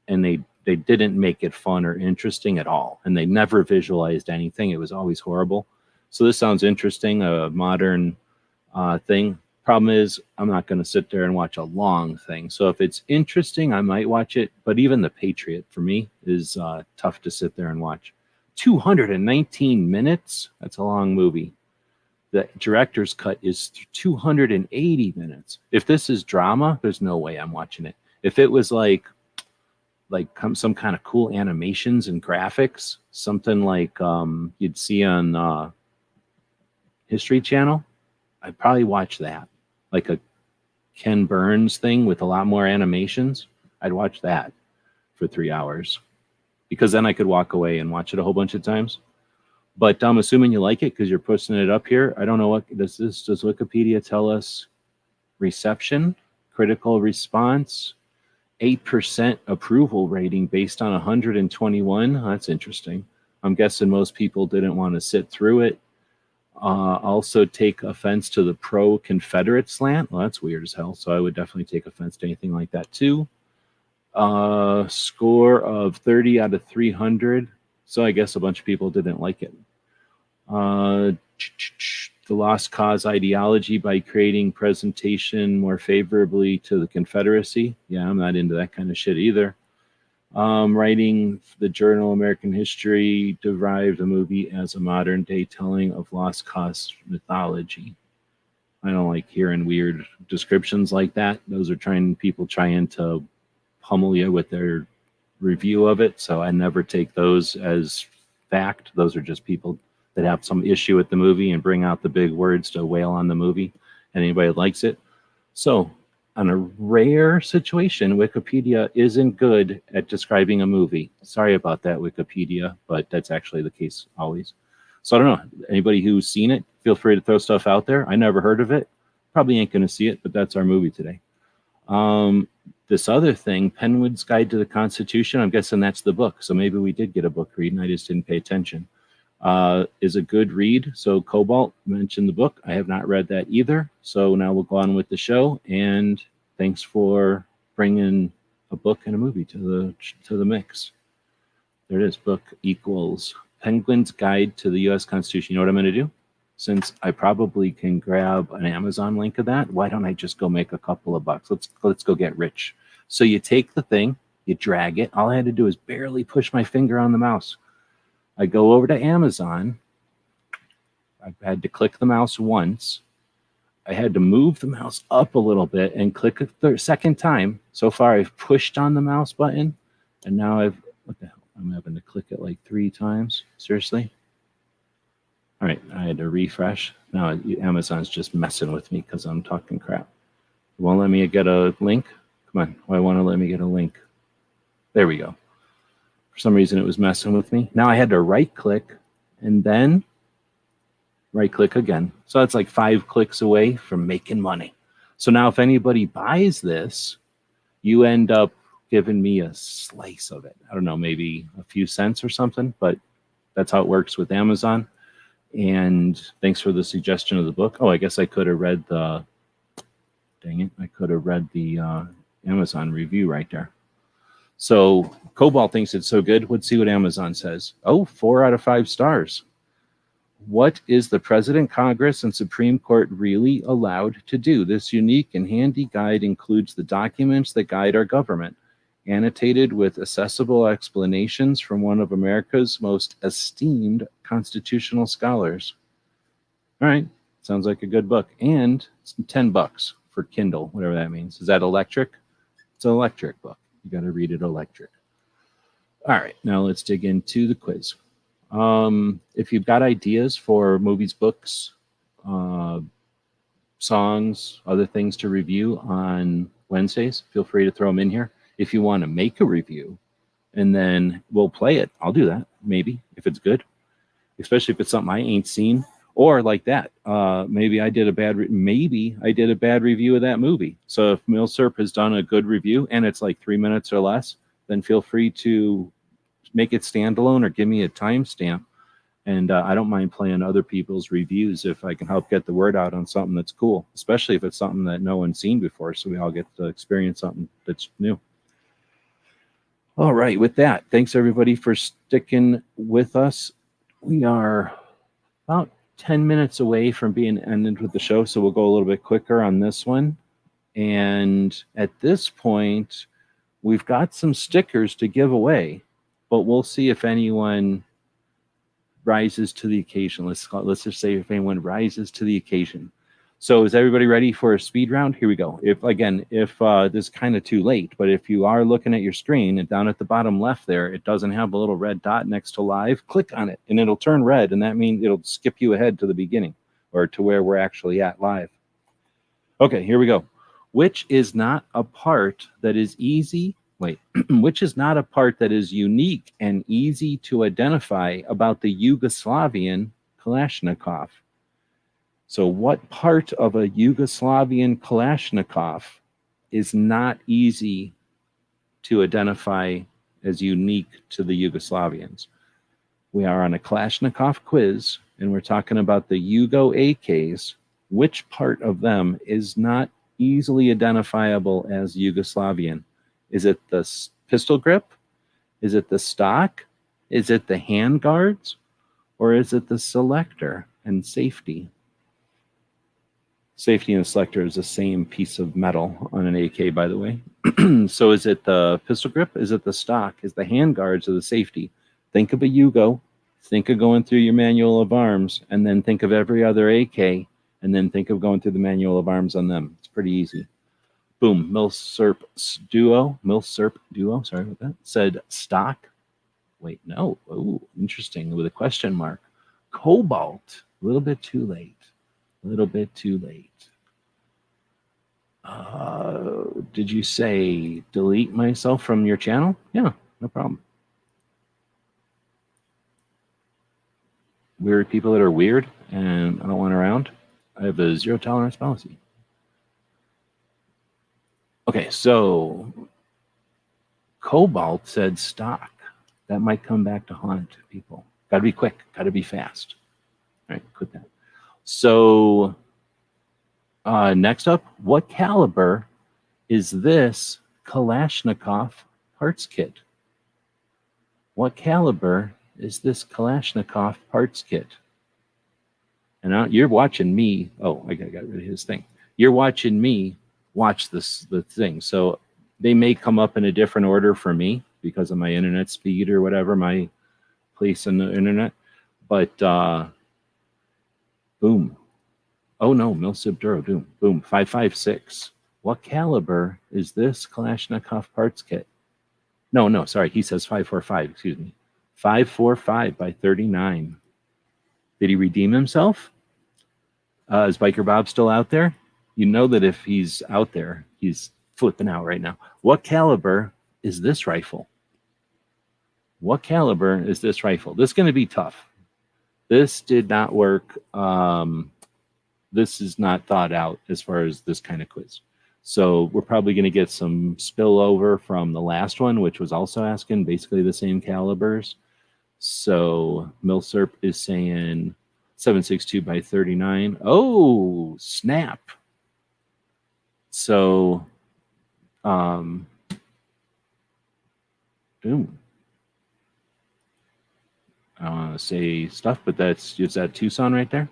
and they didn't make it fun or interesting at all, and they never visualized anything. It was always horrible. So this sounds interesting, a modern thing. Problem is, I'm not going to sit there and watch a long thing. So if it's interesting, I might watch it. But even The Patriot, for me, is tough to sit there and watch. 219 minutes? That's a long movie. The director's cut is 280 minutes. If this is drama, there's no way I'm watching it. If it was like some kind of cool animations and graphics, something like you'd see on History Channel, I'd probably watch that. Like a Ken Burns thing with a lot more animations, I'd watch that for 3 hours, because then I could walk away and watch it a whole bunch of times. But I'm assuming you like it because you're posting it up here. I don't know what does Wikipedia tell us? Reception, critical response, 8% approval rating based on 121. That's interesting. I'm guessing most people didn't want to sit through it. Also take offense to the pro-Confederate slant. Well, that's weird as hell. So I would definitely take offense to anything like that too. Score of 30 out of 300. So I guess a bunch of people didn't like it. The lost cause ideology by creating presentation more favorably to the Confederacy. Yeah, I'm not into that kind of shit either. Writing the journal American History derived the movie as a modern day telling of lost cause mythology. I don't like hearing weird descriptions like that. Those are people trying to pummel you with their review of it. So I never take those as fact. Those are just people that have some issue with the movie and bring out the big words to wail on the movie, and anybody that likes it. So on a rare situation, Wikipedia isn't good at describing a movie. Sorry about that, Wikipedia, but that's actually the case always. So I don't know. Anybody who's seen it, feel free to throw stuff out there. I never heard of it. Probably ain't going to see it, but that's our movie today. This other thing, Penwood's Guide to the Constitution, I'm guessing that's the book. So maybe we did get a book read and I just didn't pay attention. Is a good read. So Cobalt mentioned the book. I have not read that either. So now we'll go on with the show. And thanks for bringing a book and a movie to the mix. There it is. Book equals Penguin's Guide to the U.S. Constitution. You know what I'm going to do? Since I probably can grab an Amazon link of that, why don't I just go make a couple of bucks? Let's go get rich. So you take the thing, you drag it. All I had to do is barely push my finger on the mouse. I go over to Amazon. I had to click the mouse once. I had to move the mouse up a little bit and click a second time. So far, I've pushed on the mouse button, and now what the hell? I'm having to click it like 3 times. Seriously? All right, I had to refresh. Now Amazon's just messing with me because I'm talking crap. It won't let me get a link. Come on, why won't it let me get a link? There we go. For some reason, it was messing with me. Now I had to right-click and then right-click again. So that's like 5 clicks away from making money. So now if anybody buys this, you end up giving me a slice of it. I don't know, maybe a few cents or something, but that's how it works with Amazon. And thanks for the suggestion of the book. Oh, I guess I could have read the, dang it, I could have read the Amazon review right there. So Cobalt thinks it's so good. Let's see what Amazon says. Oh, 4 out of 5 stars. What is the President, Congress, and Supreme Court really allowed to do? This unique and handy guide includes the documents that guide our government, annotated with accessible explanations from one of America's most esteemed constitutional scholars. All right, sounds like a good book. And it's $10 for Kindle, whatever that means. Is that electric? It's an electric book. You got to read it electric. All right, now let's dig into the quiz. If you've got ideas for movies, books, songs, other things to review on Wednesdays, feel free to throw them in here. If you want to make a review and then we'll play it, I'll do that, maybe, if it's good, especially if it's something I ain't seen. Or like that, maybe I did a bad review of that movie. So if Milsurp has done a good review and it's like 3 minutes or less, then feel free to make it standalone or give me a timestamp. And I don't mind playing other people's reviews if I can help get the word out on something that's cool, especially if it's something that no one's seen before, so we all get to experience something that's new. All right, with that, thanks everybody for sticking with us. We are about 10 minutes away from being ended with the show, so we'll go a little bit quicker on this one. And at this point, we've got some stickers to give away, but we'll see if anyone rises to the occasion. Let's just say if anyone rises to the occasion. So is everybody ready for a speed round? Here we go. If this is kind of too late, but if you are looking at your screen and down at the bottom left there, it doesn't have a little red dot next to live, click on it and it'll turn red, and that means it'll skip you ahead to the beginning or to where we're actually at live. Okay, here we go. Which is not a part that is easy? Wait, which is not a part that is unique and easy to identify about the Yugoslavian Kalashnikov? So what part of a Yugoslavian Kalashnikov is not easy to identify as unique to the Yugoslavians? We are on a Kalashnikov quiz, and we're talking about the Yugo AKs. Which part of them is not easily identifiable as Yugoslavian? Is it the pistol grip? Is it the stock? Is it the hand guards? Or is it the selector and safety? Safety and selector is the same piece of metal on an AK, by the way. So is it the pistol grip? Is it the stock? Is the hand guards or the safety? Think of a Yugo. Think of going through your manual of arms, and then think of every other AK, and then think of going through the manual of arms on them. It's pretty easy. Boom. Milsurp Duo, sorry about that, said stock. Wait, no. Oh, interesting, with a question mark. Cobalt. A little bit too late. A little bit too late. Did you say delete myself from your channel? Yeah, no problem. Weird people that are weird and I don't want around. I have a zero tolerance policy. Okay, so Cobalt said stock. That might come back to haunt people. Got to be quick. Got to be fast. All right, quit that. So next up, what caliber is this Kalashnikov parts kit? What caliber is this Kalashnikov parts kit? And now you're watching me. Oh, I got rid of his thing. You're watching me watch the thing. So they may come up in a different order for me because of my internet speed or whatever, my place on the internet. But boom. Oh no, Milsib Duro, boom, boom, 5.56. What caliber is this Kalashnikov parts kit? No, sorry, he says 5.45, excuse me. 5.45 by 39. Did he redeem himself? Is Biker Bob still out there? You know that if he's out there, he's flipping out right now. What caliber is this rifle? What caliber is this rifle? This is going to be tough. This did not work. This is not thought out as far as this kind of quiz. So we're probably going to get some spillover from the last one, which was also asking basically the same calibers. So Milsurp is saying 7.62 by 39. Oh, snap. So, boom. I don't want to say stuff, but is that Tucson right there?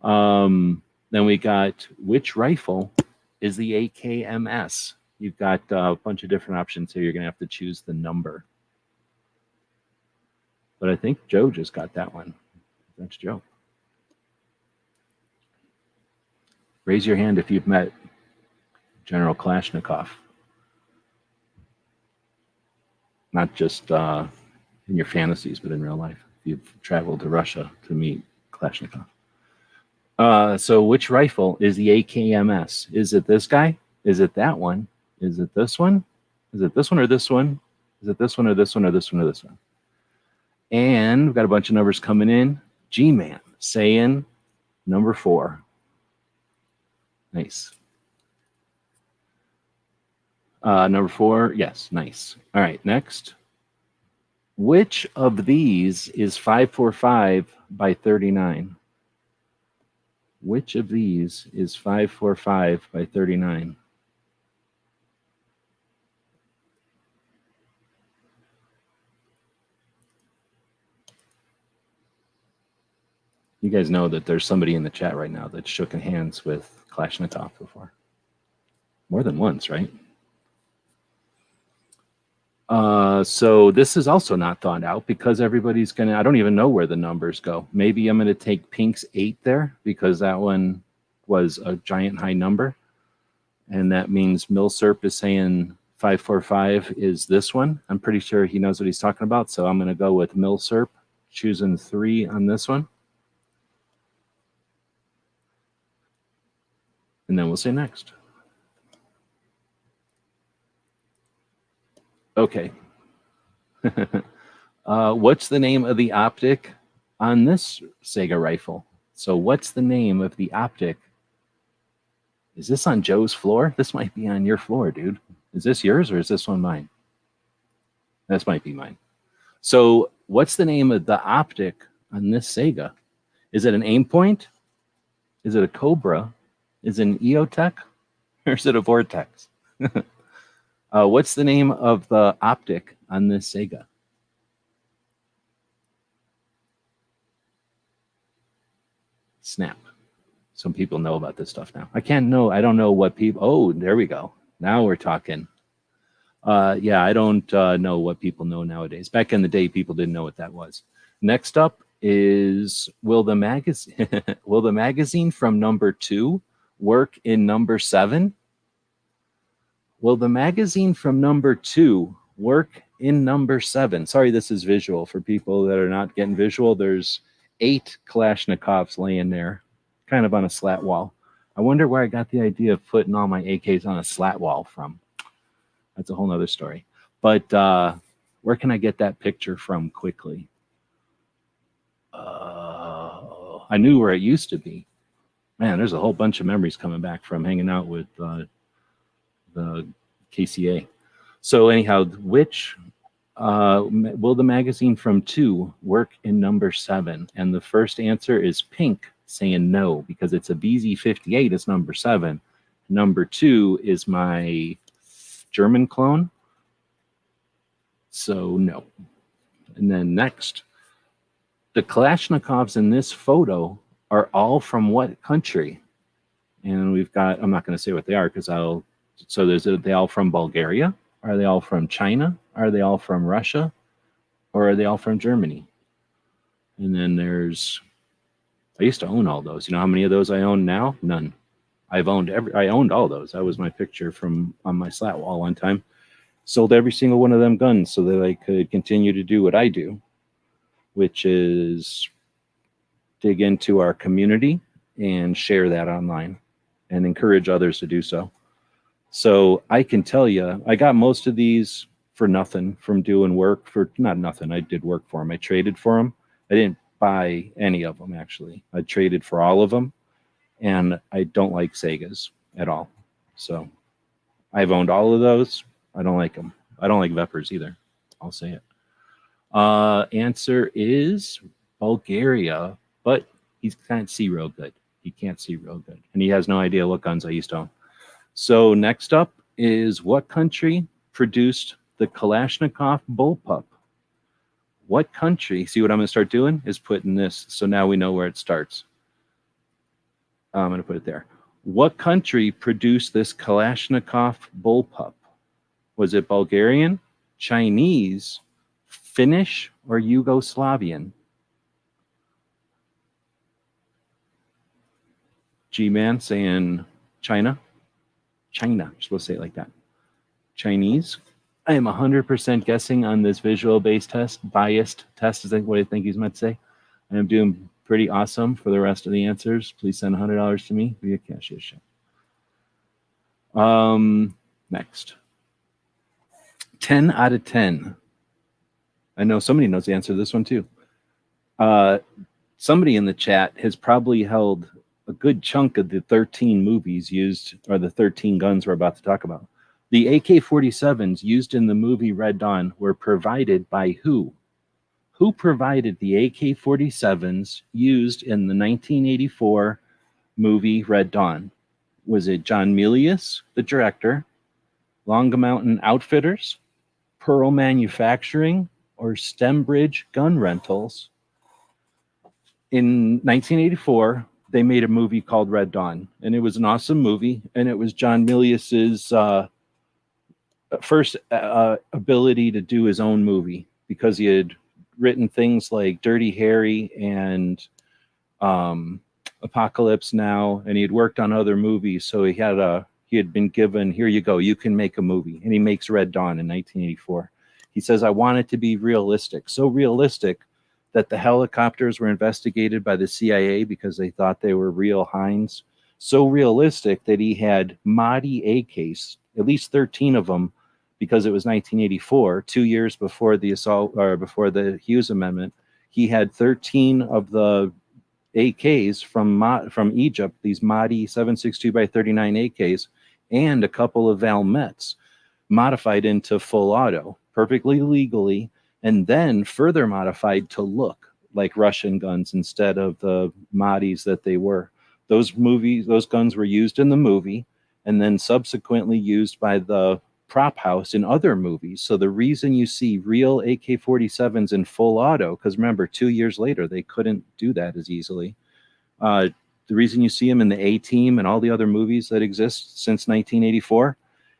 Then we got which rifle is the AKMS? You've got a bunch of different options here. You're going to have to choose the number. But I think Joe just got that one. That's Joe. Raise your hand if you've met General Kalashnikov. Not just in your fantasies, but in real life. You've traveled to Russia to meet Kalashnikov. So which rifle is the AKMS? Is it this guy? Is it that one? Is it this one? Is it this one or this one? Is it this one or this one or this one or this one? And we've got a bunch of numbers coming in. G-Man saying number 4. Nice. Number 4, yes, nice. All right, next. Which of these is 5.45 by 39? Which of these is 5.45 by 39? You guys know that there's somebody in the chat right now that's shaken hands with Kalashnikov before. More than once, right? So this is also not thought out because everybody's going to, I don't even know where the numbers go. Maybe I'm going to take Pink's 8 there because that one was a giant high number. And that means Milsurp is saying 5.45 is this one. I'm pretty sure he knows what he's talking about. So I'm going to go with Milsurp, choosing 3 on this one. And then we'll say next. Okay. What's the name of the optic on this Sega rifle? So what's the name of the optic? Is this on Joe's floor? This might be on your floor, dude. Is this yours or is this one mine? This might be mine. So what's the name of the optic on this Sega? Is it an aim point? Is it a Cobra? Is it an EOTech? Or is it a Vortex? What's the name of the optic on this Sega? Snap. Some people know about this stuff now. I don't know what people, oh, there we go. Now we're talking. Yeah, I don't know what people know nowadays. Back in the day, people didn't know what that was. Next up is, will the magazine from number 2 work in number 7? Will the magazine from number 2 work in number 7? Sorry, this is visual. For people that are not getting visual, there's 8 Kalashnikovs laying there, kind of on a slat wall. I wonder where I got the idea of putting all my AKs on a slat wall from. That's a whole nother story. But where can I get that picture from quickly? I knew where it used to be. Man, there's a whole bunch of memories coming back from hanging out with the KCA. So anyhow, which will the magazine from 2 work in number 7? And the first answer is pink, saying no, because it's a BZ58, it's number 7. Number 2 is my German clone. So no. And then next, the Kalashnikovs in this photo are all from what country? And we've got, I'm not going to say what they are because are they all from Bulgaria? Are they all from China? Are they all from Russia? Or are they all from Germany? And then I used to own all those. You know how many of those I own now? None. I owned all those. That was my picture on my slat wall one time. Sold every single one of them guns so that I could continue to do what I do, which is dig into our community and share that online and encourage others to do so. So I can tell you, I got most of these for nothing from doing work for, not nothing, I did work for them. I traded for them. I didn't buy any of them, actually. I traded for all of them, and I don't like Segas at all. So I've owned all of those. I don't like them. I don't like Vepers either. I'll say it. Answer is Bulgaria, but he can't see real good. He can't see real good. And he has no idea what guns I used to own. So next up is what country produced the Kalashnikov bullpup? What country? See what I'm going to start doing is putting this. So now we know where it starts. I'm going to put it there. What country produced this Kalashnikov bullpup? Was it Bulgarian, Chinese, Finnish, or Yugoslavian? G-Man saying China. China, you're supposed to say it like that. Chinese. I am 100% guessing on this visual-based test. Biased test is what I think he's meant to say. I am doing pretty awesome for the rest of the answers. Please send $100 to me via cash. Next. 10 out of 10. I know somebody knows the answer to this one too. Somebody in the chat has probably held a good chunk of the 13 movies used, or the 13 guns we're about to talk about. The AK-47s used in the movie Red Dawn were provided by who? Who provided the AK-47s used in the 1984 movie Red Dawn? Was it John Milius, the director, Long Mountain Outfitters, Pearl Manufacturing, or Stembridge Gun Rentals? In 1984, they made a movie called Red Dawn, and it was an awesome movie, and it was John Milius's first ability to do his own movie, because he had written things like Dirty Harry and Apocalypse Now, and he had worked on other movies, so he had been given, here you go, you can make a movie. And he makes Red Dawn in 1984. He says, I want it to be realistic. So realistic that the helicopters were investigated by the CIA because they thought they were real Heinz. So realistic that he had Mahdi AKs, at least 13 of them, because it was 1984, 2 years before the assault, or before the Hughes Amendment. He had 13 of the AKs from Egypt, these Mahdi 7.62x39 AKs, and a couple of Valmets modified into full auto, perfectly legally, and then further modified to look like Russian guns instead of the Mahdis that they were. Those guns were used in the movie and then subsequently used by the prop house in other movies. So the reason you see real AK-47s in full auto, because remember, 2 years later, they couldn't do that as easily. The reason you see them in the A-Team and all the other movies that exist since 1984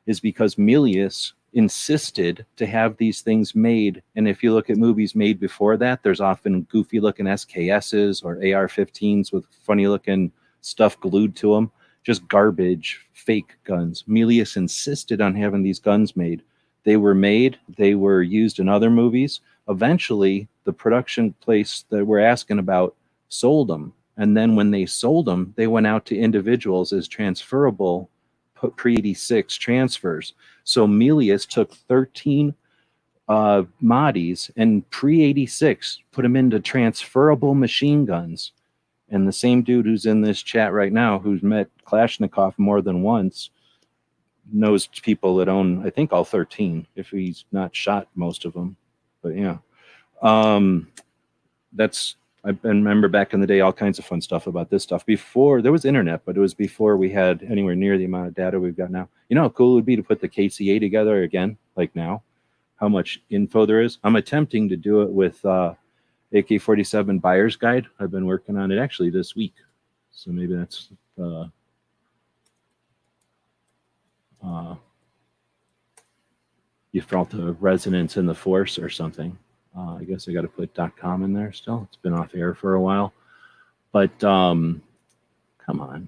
is because Milius insisted to have these things made. And if you look at movies made before that, there's often goofy looking SKSs or AR-15s with funny looking stuff glued to them. Just garbage, fake guns. Milius insisted on having these guns made. They were made, they were used in other movies. Eventually, the production place that we're asking about sold them And then when they sold them, they went out to individuals as transferable pre-86 transfers. So Melius took 13 Modis and pre-86 put them into transferable machine guns. And the same dude who's in this chat right now, who's met Kalashnikov more than once, knows people that own, I think, all 13, if he's not shot most of them. But yeah, I remember back in the day all kinds of fun stuff about this stuff. Before there was internet, but it was before we had anywhere near the amount of data we've got now. You know how cool it would be to put the KCA together again, like now? How much info there is. I'm attempting to do it with AK-47 Buyer's Guide. I've been working on it actually this week. So maybe that's you felt the resonance in the force or something. I guess I got to put .com in there still. It's been off air for a while. But come on.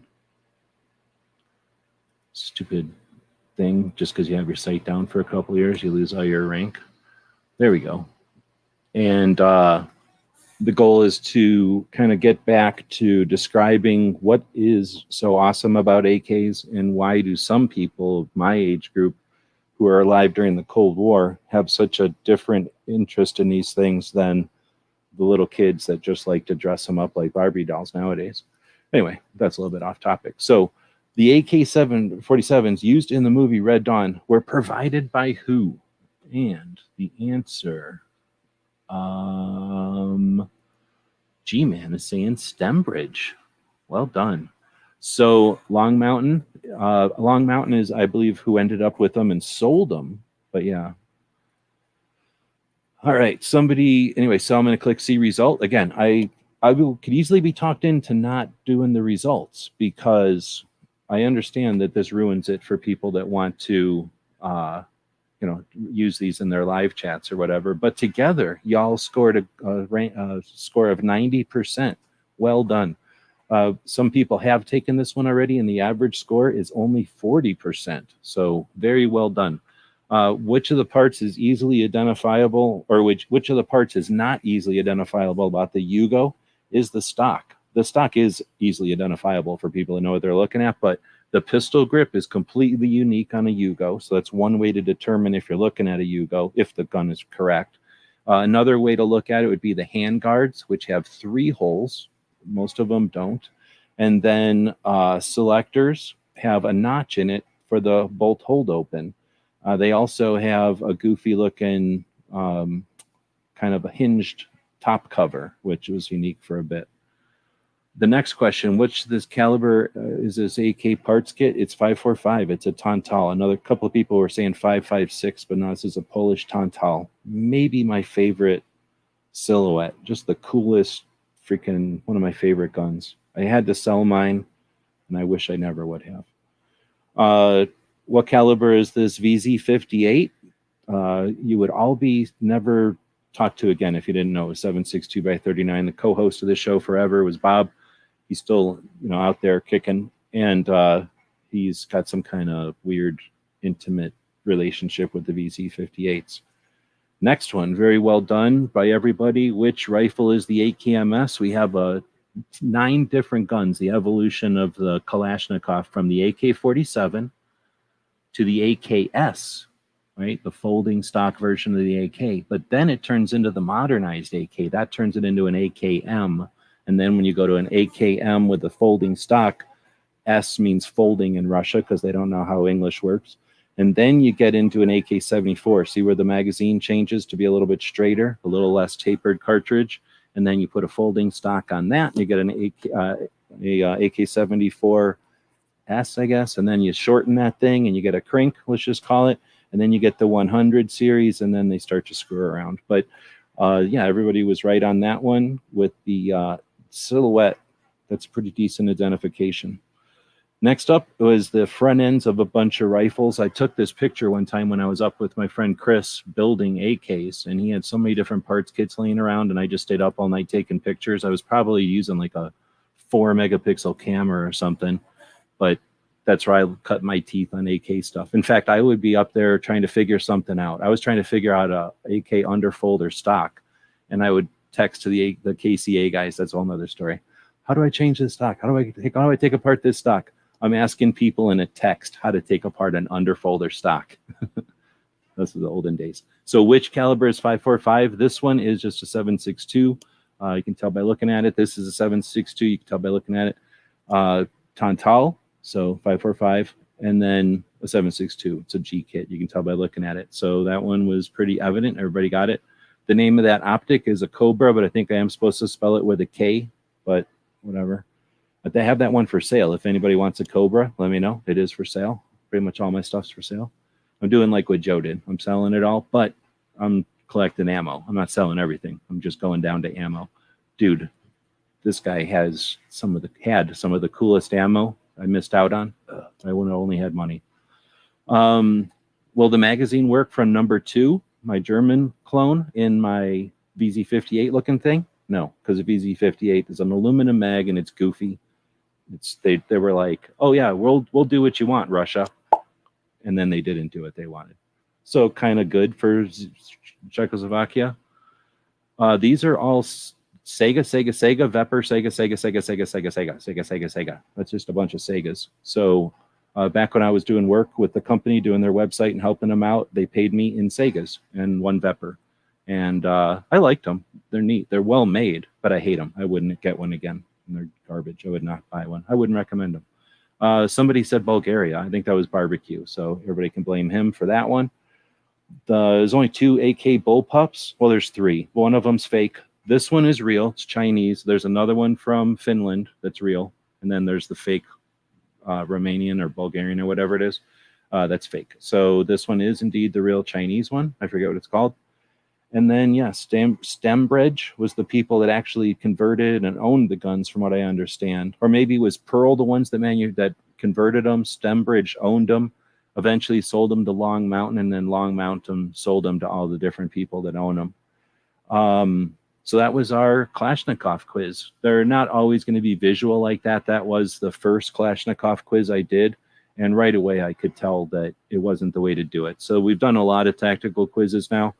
Stupid thing. Just because you have your site down for a couple of years, you lose all your rank. There we go. And the goal is to kind of get back to describing what is so awesome about AKs and why do some people of my age group who are alive during the Cold War have such a different interest in these things than the little kids that just like to dress them up like Barbie dolls nowadays. Anyway, that's a little bit off topic. So the AK-47s used in the movie Red Dawn were provided by who? And the answer, G-Man is saying Stembridge. Well done. So Long Mountain is, I believe, who ended up with them and sold them. But yeah. All right. Anyway, so I'm going to click see result. Again, I could easily be talked into not doing the results because I understand that this ruins it for people that want to, use these in their live chats or whatever. But together, y'all scored a score of 90%. Well done. Some people have taken this one already, and the average score is only 40%. So very well done. Which of the parts is easily identifiable, or which of the parts is not easily identifiable about the Yugo is the stock. The stock is easily identifiable for people that know what they're looking at, but the pistol grip is completely unique on a Yugo. So that's one way to determine if you're looking at a Yugo, if the gun is correct. Another way to look at it would be the hand guards, which have 3 holes. Most of them don't. And then selectors have a notch in it for the bolt hold open. They also have a goofy looking kind of a hinged top cover, which was unique for a bit. The next question, which this caliber is this AK parts kit? It's 545. It's a Tantal. Another couple of people were saying 556, but no, this is a Polish Tantal. Maybe my favorite silhouette. Just the coolest freaking one of my favorite guns. I had to sell mine, and I wish I never would have. What caliber is this VZ58? You would all be never talked to again if you didn't know. It was 7.62 by 39. The co-host of the show forever was Bob. He's still, out there kicking, and he's got some kind of weird, intimate relationship with the VZ58s. Next one, very well done by everybody. Which rifle is the AKMS? We have 9 different guns, the evolution of the Kalashnikov from the AK-47 to the AKS, right? The folding stock version of the AK. But then it turns into the modernized AK. That turns it into an AKM. And then when you go to an AKM with the folding stock, S means folding in Russia because they don't know how English works. And then you get into an AK-74. See where the magazine changes to be a little bit straighter, a little less tapered cartridge. And then you put a folding stock on that, and you get an AK-74 S, I guess. And then you shorten that thing, and you get a crink, let's just call it. And then you get the 100 series, and then they start to screw around. But yeah, everybody was right on that one with the silhouette. That's pretty decent identification. Next up was the front ends of a bunch of rifles. I took this picture one time when I was up with my friend Chris building AKs, and he had so many different parts kits laying around, and I just stayed up all night taking pictures. I was probably using like a 4-megapixel camera or something, but that's where I cut my teeth on AK stuff. In fact, I would be up there trying to figure something out. I was trying to figure out a AK underfold or stock, and I would text to the KCA guys. That's a whole nother story. how do I change this stock? How do I take apart this stock? I'm asking people in a text how to take apart an underfolder stock. This is the olden days. So which caliber is 5.45? This one is just a 7.62. You can tell by looking at it. This is a 7.62. You can tell by looking at it. Tantal, so 5.45, and then a 7.62. It's a G kit. You can tell by looking at it. So that one was pretty evident. Everybody got it. The name of that optic is a Cobra, but I think I am supposed to spell it with a K, but whatever. But they have that one for sale. If anybody wants a Cobra, let me know. It is for sale. Pretty much all my stuff's for sale. I'm doing like what Joe did. I'm selling it all, but I'm collecting ammo. I'm not selling everything. I'm just going down to ammo. Dude, this guy has had some of the coolest ammo I missed out on. I would have only had money. Will the magazine work from number 2, my German clone, in my VZ58 looking thing? No, because the VZ58 is an aluminum mag and it's goofy. They were like, oh yeah, we'll do what you want, Russia. And then they didn't do what they wanted. So kind of good for Czechoslovakia. These are all Sega, Vepper, Sega. That's just a bunch of Segas. So back when I was doing work with the company, doing their website and helping them out, they paid me in Segas and one Vepper. And I liked them. They're neat. They're well made, but I hate them. I wouldn't get one again. And they're garbage. I would not buy one. I wouldn't recommend them. Somebody said Bulgaria. I think that was barbecue. So everybody can blame him for that one. There's only 2 AK bullpups. Well, there's 3. One of them's fake. This one is real. It's Chinese. There's another one from Finland that's real. And then there's the fake Romanian or Bulgarian or whatever it is. That's fake. So this one is indeed the real Chinese one. I forget what it's called. And then, yes, Stembridge was the people that actually converted and owned the guns, from what I understand. Or maybe it was Pearl, the ones that converted them. Stembridge owned them, eventually sold them to Long Mountain, and then Long Mountain sold them to all the different people that own them. So that was our Kalashnikov quiz. They're not always going to be visual like that. That was the first Kalashnikov quiz I did. And right away, I could tell that it wasn't the way to do it. So we've done a lot of tactical quizzes now.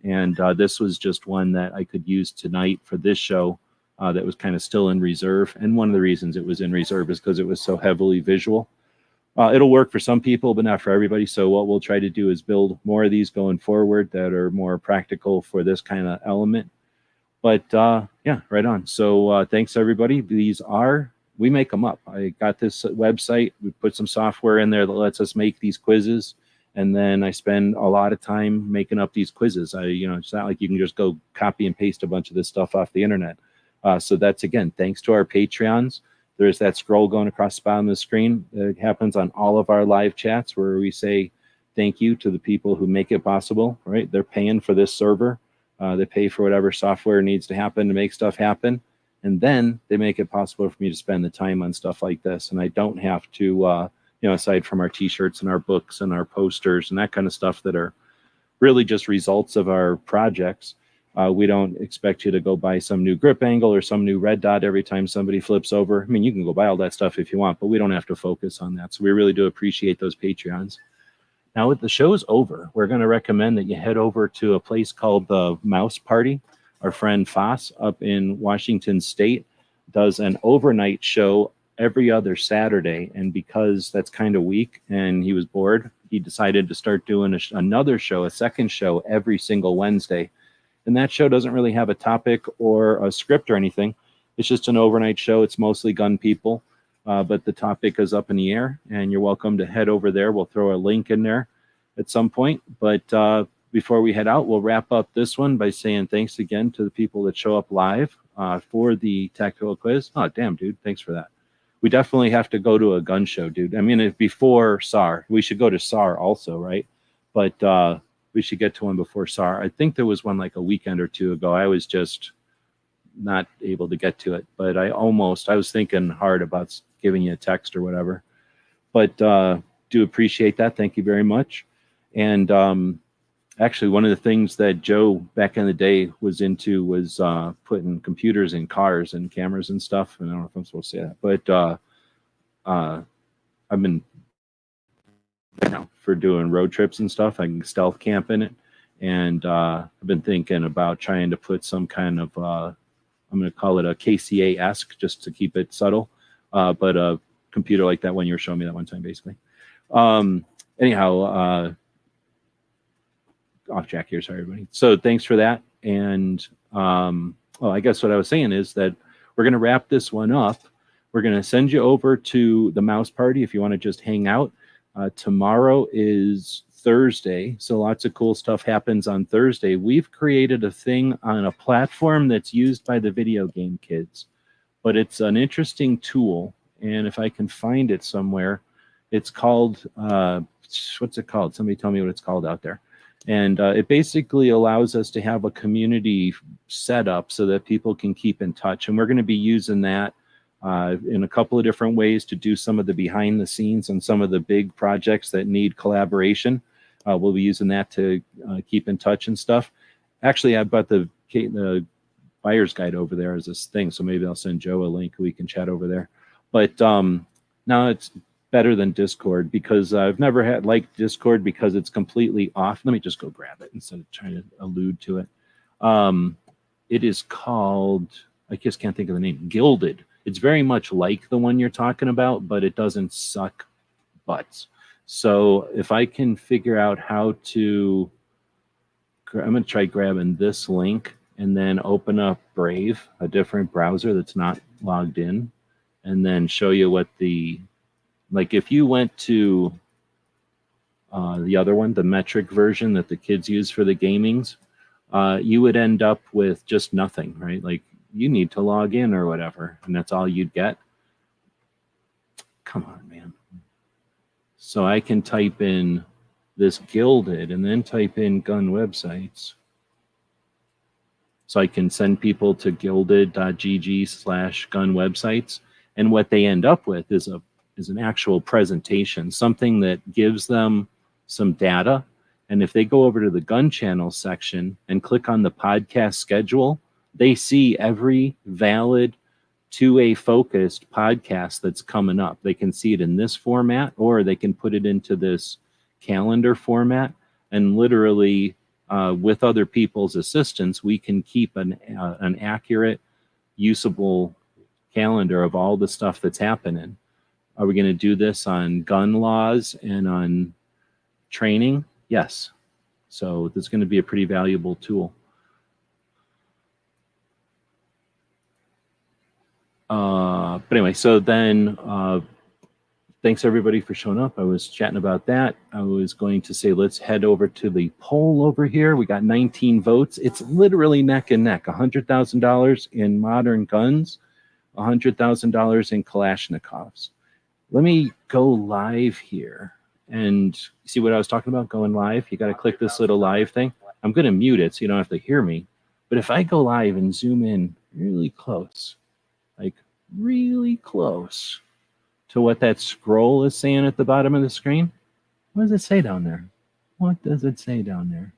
And this was just one that I could use tonight for this show that was kind of still in reserve. And one of the reasons it was in reserve is because it was so heavily visual. It'll work for some people, but not for everybody. So what we'll try to do is build more of these going forward that are more practical for this kind of element. But yeah, right on. So thanks, everybody. We make them up. I got this website. We put some software in there that lets us make these quizzes. And then I spend a lot of time making up these quizzes. It's not like you can just go copy and paste a bunch of this stuff off the internet. So that's, again, thanks to our Patreons. There's that scroll going across the bottom of the screen. It happens on all of our live chats where we say thank you to the people who make it possible, right? They're paying for this server. They pay for whatever software needs to happen to make stuff happen. And then they make it possible for me to spend the time on stuff like this. And I don't have to... aside from our t-shirts and our books and our posters and that kind of stuff that are really just results of our projects. We don't expect you to go buy some new grip angle or some new red dot every time somebody flips over. I mean, you can go buy all that stuff if you want, but we don't have to focus on that. So we really do appreciate those Patreons. Now, with the show's over, we're going to recommend that you head over to a place called the Mouse Party. Our friend Foss up in Washington State does an overnight show every other Saturday, and because that's kind of weak and he was bored, he decided to start doing another show, a second show, every single Wednesday. And that show doesn't really have a topic or a script or anything. It's just an overnight show. It's mostly gun people, but the topic is up in the air, and you're welcome to head over there. We'll throw a link in there at some point. But before we head out, we'll wrap up this one by saying thanks again to the people that show up live for the tactical quiz. Oh, damn, dude. Thanks for that. We definitely have to go to a gun show, dude. I mean, if before SAR, we should go to SAR also, right? But we should get to one before SAR. I think there was one like a weekend or two ago. I was just not able to get to it, but I was thinking hard about giving you a text or whatever. But do appreciate that. Thank you very much. And actually, one of the things that Joe back in the day was into was putting computers in cars and cameras and stuff. And I don't know if I'm supposed to say that, but I've been, for doing road trips and stuff. I can stealth camp in it, and I've been thinking about trying to put some kind of I'm going to call it a KCA-esque just to keep it subtle, but a computer like that one you were showing me that one time, basically. Anyhow, off track here, sorry everybody. So thanks for that. And well, I guess what I was saying is that we're going to wrap this one up. We're going to send you over to the mouse party if you want to just hang out. Tomorrow is Thursday, so lots of cool stuff happens on Thursday. We've created a thing on a platform that's used by the video game kids, but it's an interesting tool. And if I can find it somewhere, it's called, what's it called? Somebody tell me what it's called out there. And it basically allows us to have a community set up so that people can keep in touch. And we're going to be using that in a couple of different ways to do some of the behind the scenes and some of the big projects that need collaboration. We'll be using that to keep in touch and stuff. Actually, I've got the buyer's guide over there as this thing, so maybe I'll send Joe a link. We can chat over there. But now it's better than Discord because I've never liked Discord because it's completely off. Let me just go grab it instead of trying to allude to it. It is called, I just can't think of the name, Gilded. It's very much like the one you're talking about, but it doesn't suck butts. So if I can figure out how to, I'm going to try grabbing this link and then open up Brave, a different browser that's not logged in, and then show you what the, like if you went to the other one, the metric version that the kids use for the gamings, you would end up with just nothing, right? Like you need to log in or whatever, and that's all you'd get. Come on, man. So I can type in this Gilded and then type in gun websites. So I can send people to gilded.gg/gun websites. And what they end up with is an actual presentation, something that gives them some data. And if they go over to the gun channel section and click on the podcast schedule, they see every valid 2A focused podcast that's coming up. They can see it in this format, or they can put it into this calendar format, and literally with other people's assistance, we can keep an accurate, usable calendar of all the stuff that's happening. Are we going to do this on gun laws and on training? Yes. So this is going to be a pretty valuable tool. But anyway, so then thanks everybody for showing up. I was chatting about that. I was going to say, let's head over to the poll over here. We got 19 votes. It's literally neck and neck. $100,000 in modern guns, $100,000 in Kalashnikovs. Let me go live here and see what I was talking about going live. You got to click this little live thing. I'm going to mute it so you don't have to hear me. But if I go live and zoom in really close, like really close to what that scroll is saying at the bottom of the screen, what does it say down there? What does it say down there?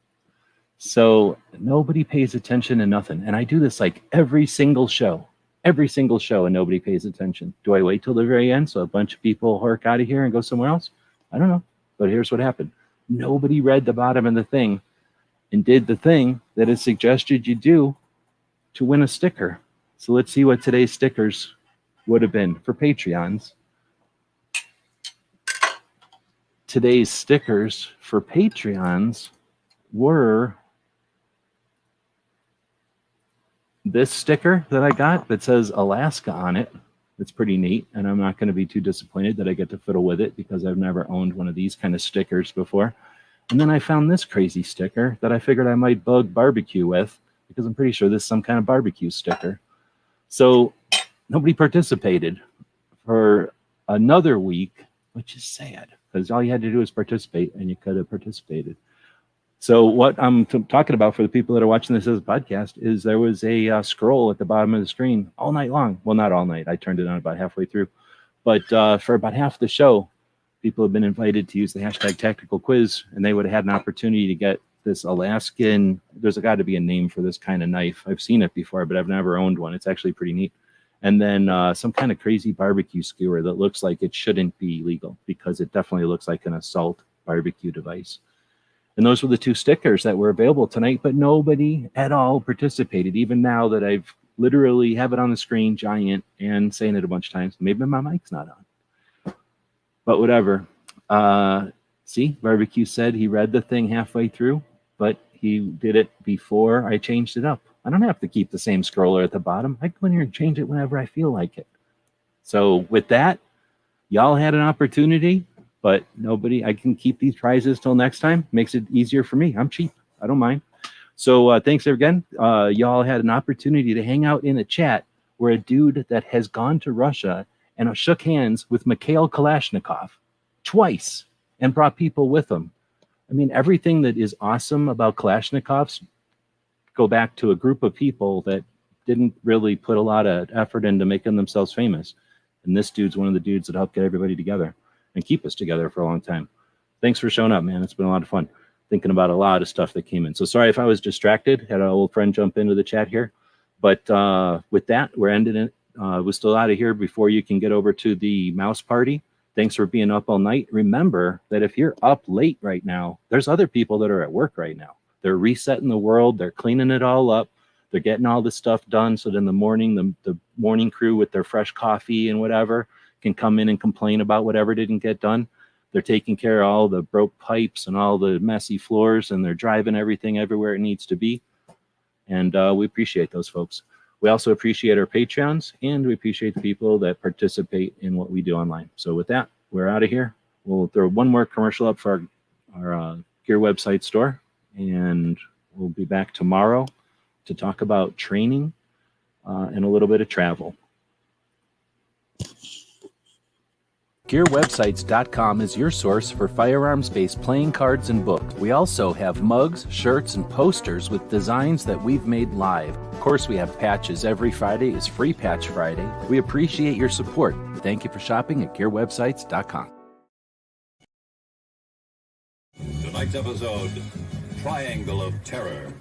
So nobody pays attention to nothing. And I do this like every single show, and nobody pays attention. Do I wait till the very end so a bunch of people hork out of here and go somewhere else? I don't know. But here's what happened. Nobody read the bottom of the thing and did the thing that is suggested you do to win a sticker. So let's see what today's stickers would have been for Patreons. Today's stickers for Patreons were this sticker that I got that says Alaska on it. It's pretty neat, and I'm not going to be too disappointed that I get to fiddle with it because I've never owned one of these kind of stickers before. And then I found this crazy sticker that I figured I might bug barbecue with because I'm pretty sure this is some kind of barbecue sticker. So nobody participated for another week, which is sad because all you had to do was participate and you could have participated. So what I'm talking about for the people that are watching this as a podcast is there was a scroll at the bottom of the screen all night long. Well, not all night. I turned it on about halfway through. But for about half the show, people have been invited to use the hashtag tactical quiz, and they would have had an opportunity to get this Alaskan, there's got to be a name for this kind of knife. I've seen it before, but I've never owned one. It's actually pretty neat. And then some kind of crazy barbecue skewer that looks like it shouldn't be legal because it definitely looks like an assault barbecue device. And those were the two stickers that were available tonight, but nobody at all participated. Even now that I've literally have it on the screen, giant, and saying it a bunch of times. Maybe my mic's not on. But whatever. See, Barbecue said he read the thing halfway through, but he did it before I changed it up. I don't have to keep the same scroller at the bottom. I go in here and change it whenever I feel like it. So with that, y'all had an opportunity, but nobody, I can keep these prizes till next time. Makes it easier for me. I'm cheap. I don't mind. So thanks again. Y'all had an opportunity to hang out in a chat where a dude that has gone to Russia and shook hands with Mikhail Kalashnikov twice and brought people with him. I mean, everything that is awesome about Kalashnikovs go back to a group of people that didn't really put a lot of effort into making themselves famous. And this dude's one of the dudes that helped get everybody together and keep us together for a long time. Thanks for showing up, man. It's been a lot of fun thinking about a lot of stuff that came in. So sorry if I was distracted. Had an old friend jump into the chat here. But with that, we're ending it. We're still out of here before you can get over to the mouse party. Thanks for being up all night. Remember that if you're up late right now, there's other people that are at work right now. They're resetting the world. They're cleaning it all up. They're getting all this stuff done so that in the morning, the morning crew with their fresh coffee and whatever can come in and complain about whatever didn't get done. They're taking care of all the broke pipes and all the messy floors, and they're driving everything everywhere it needs to be. And we appreciate those folks. We also appreciate our Patreons, and we appreciate the people that participate in what we do online. So with that, we're out of here. We'll throw one more commercial up for our Gear website store, and we'll be back tomorrow to talk about training and a little bit of travel. GearWebsites.com is your source for firearms-based playing cards and books. We also have mugs, shirts, and posters with designs that we've made live. Of course, we have patches. Every Friday is Free Patch Friday. We appreciate your support. Thank you for shopping at GearWebsites.com. Tonight's episode, Triangle of Terror.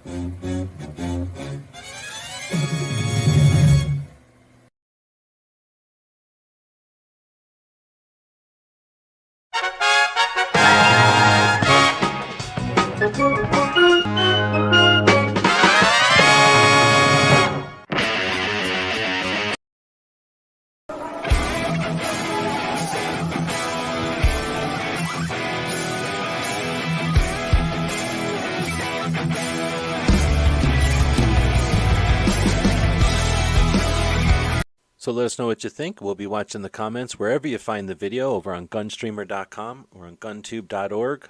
So let us know what you think. We'll be watching the comments wherever you find the video, over on gunstreamer.com or on guntube.org.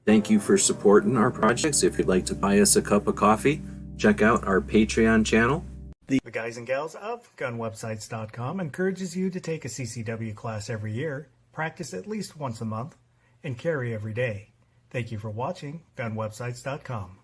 Thank you for supporting our projects. If you'd like to buy us a cup of coffee, check out our Patreon channel. The guys and gals of gunwebsites.com encourages you to take a CCW class every year, practice at least once a month, and carry every day. Thank you for watching gunwebsites.com.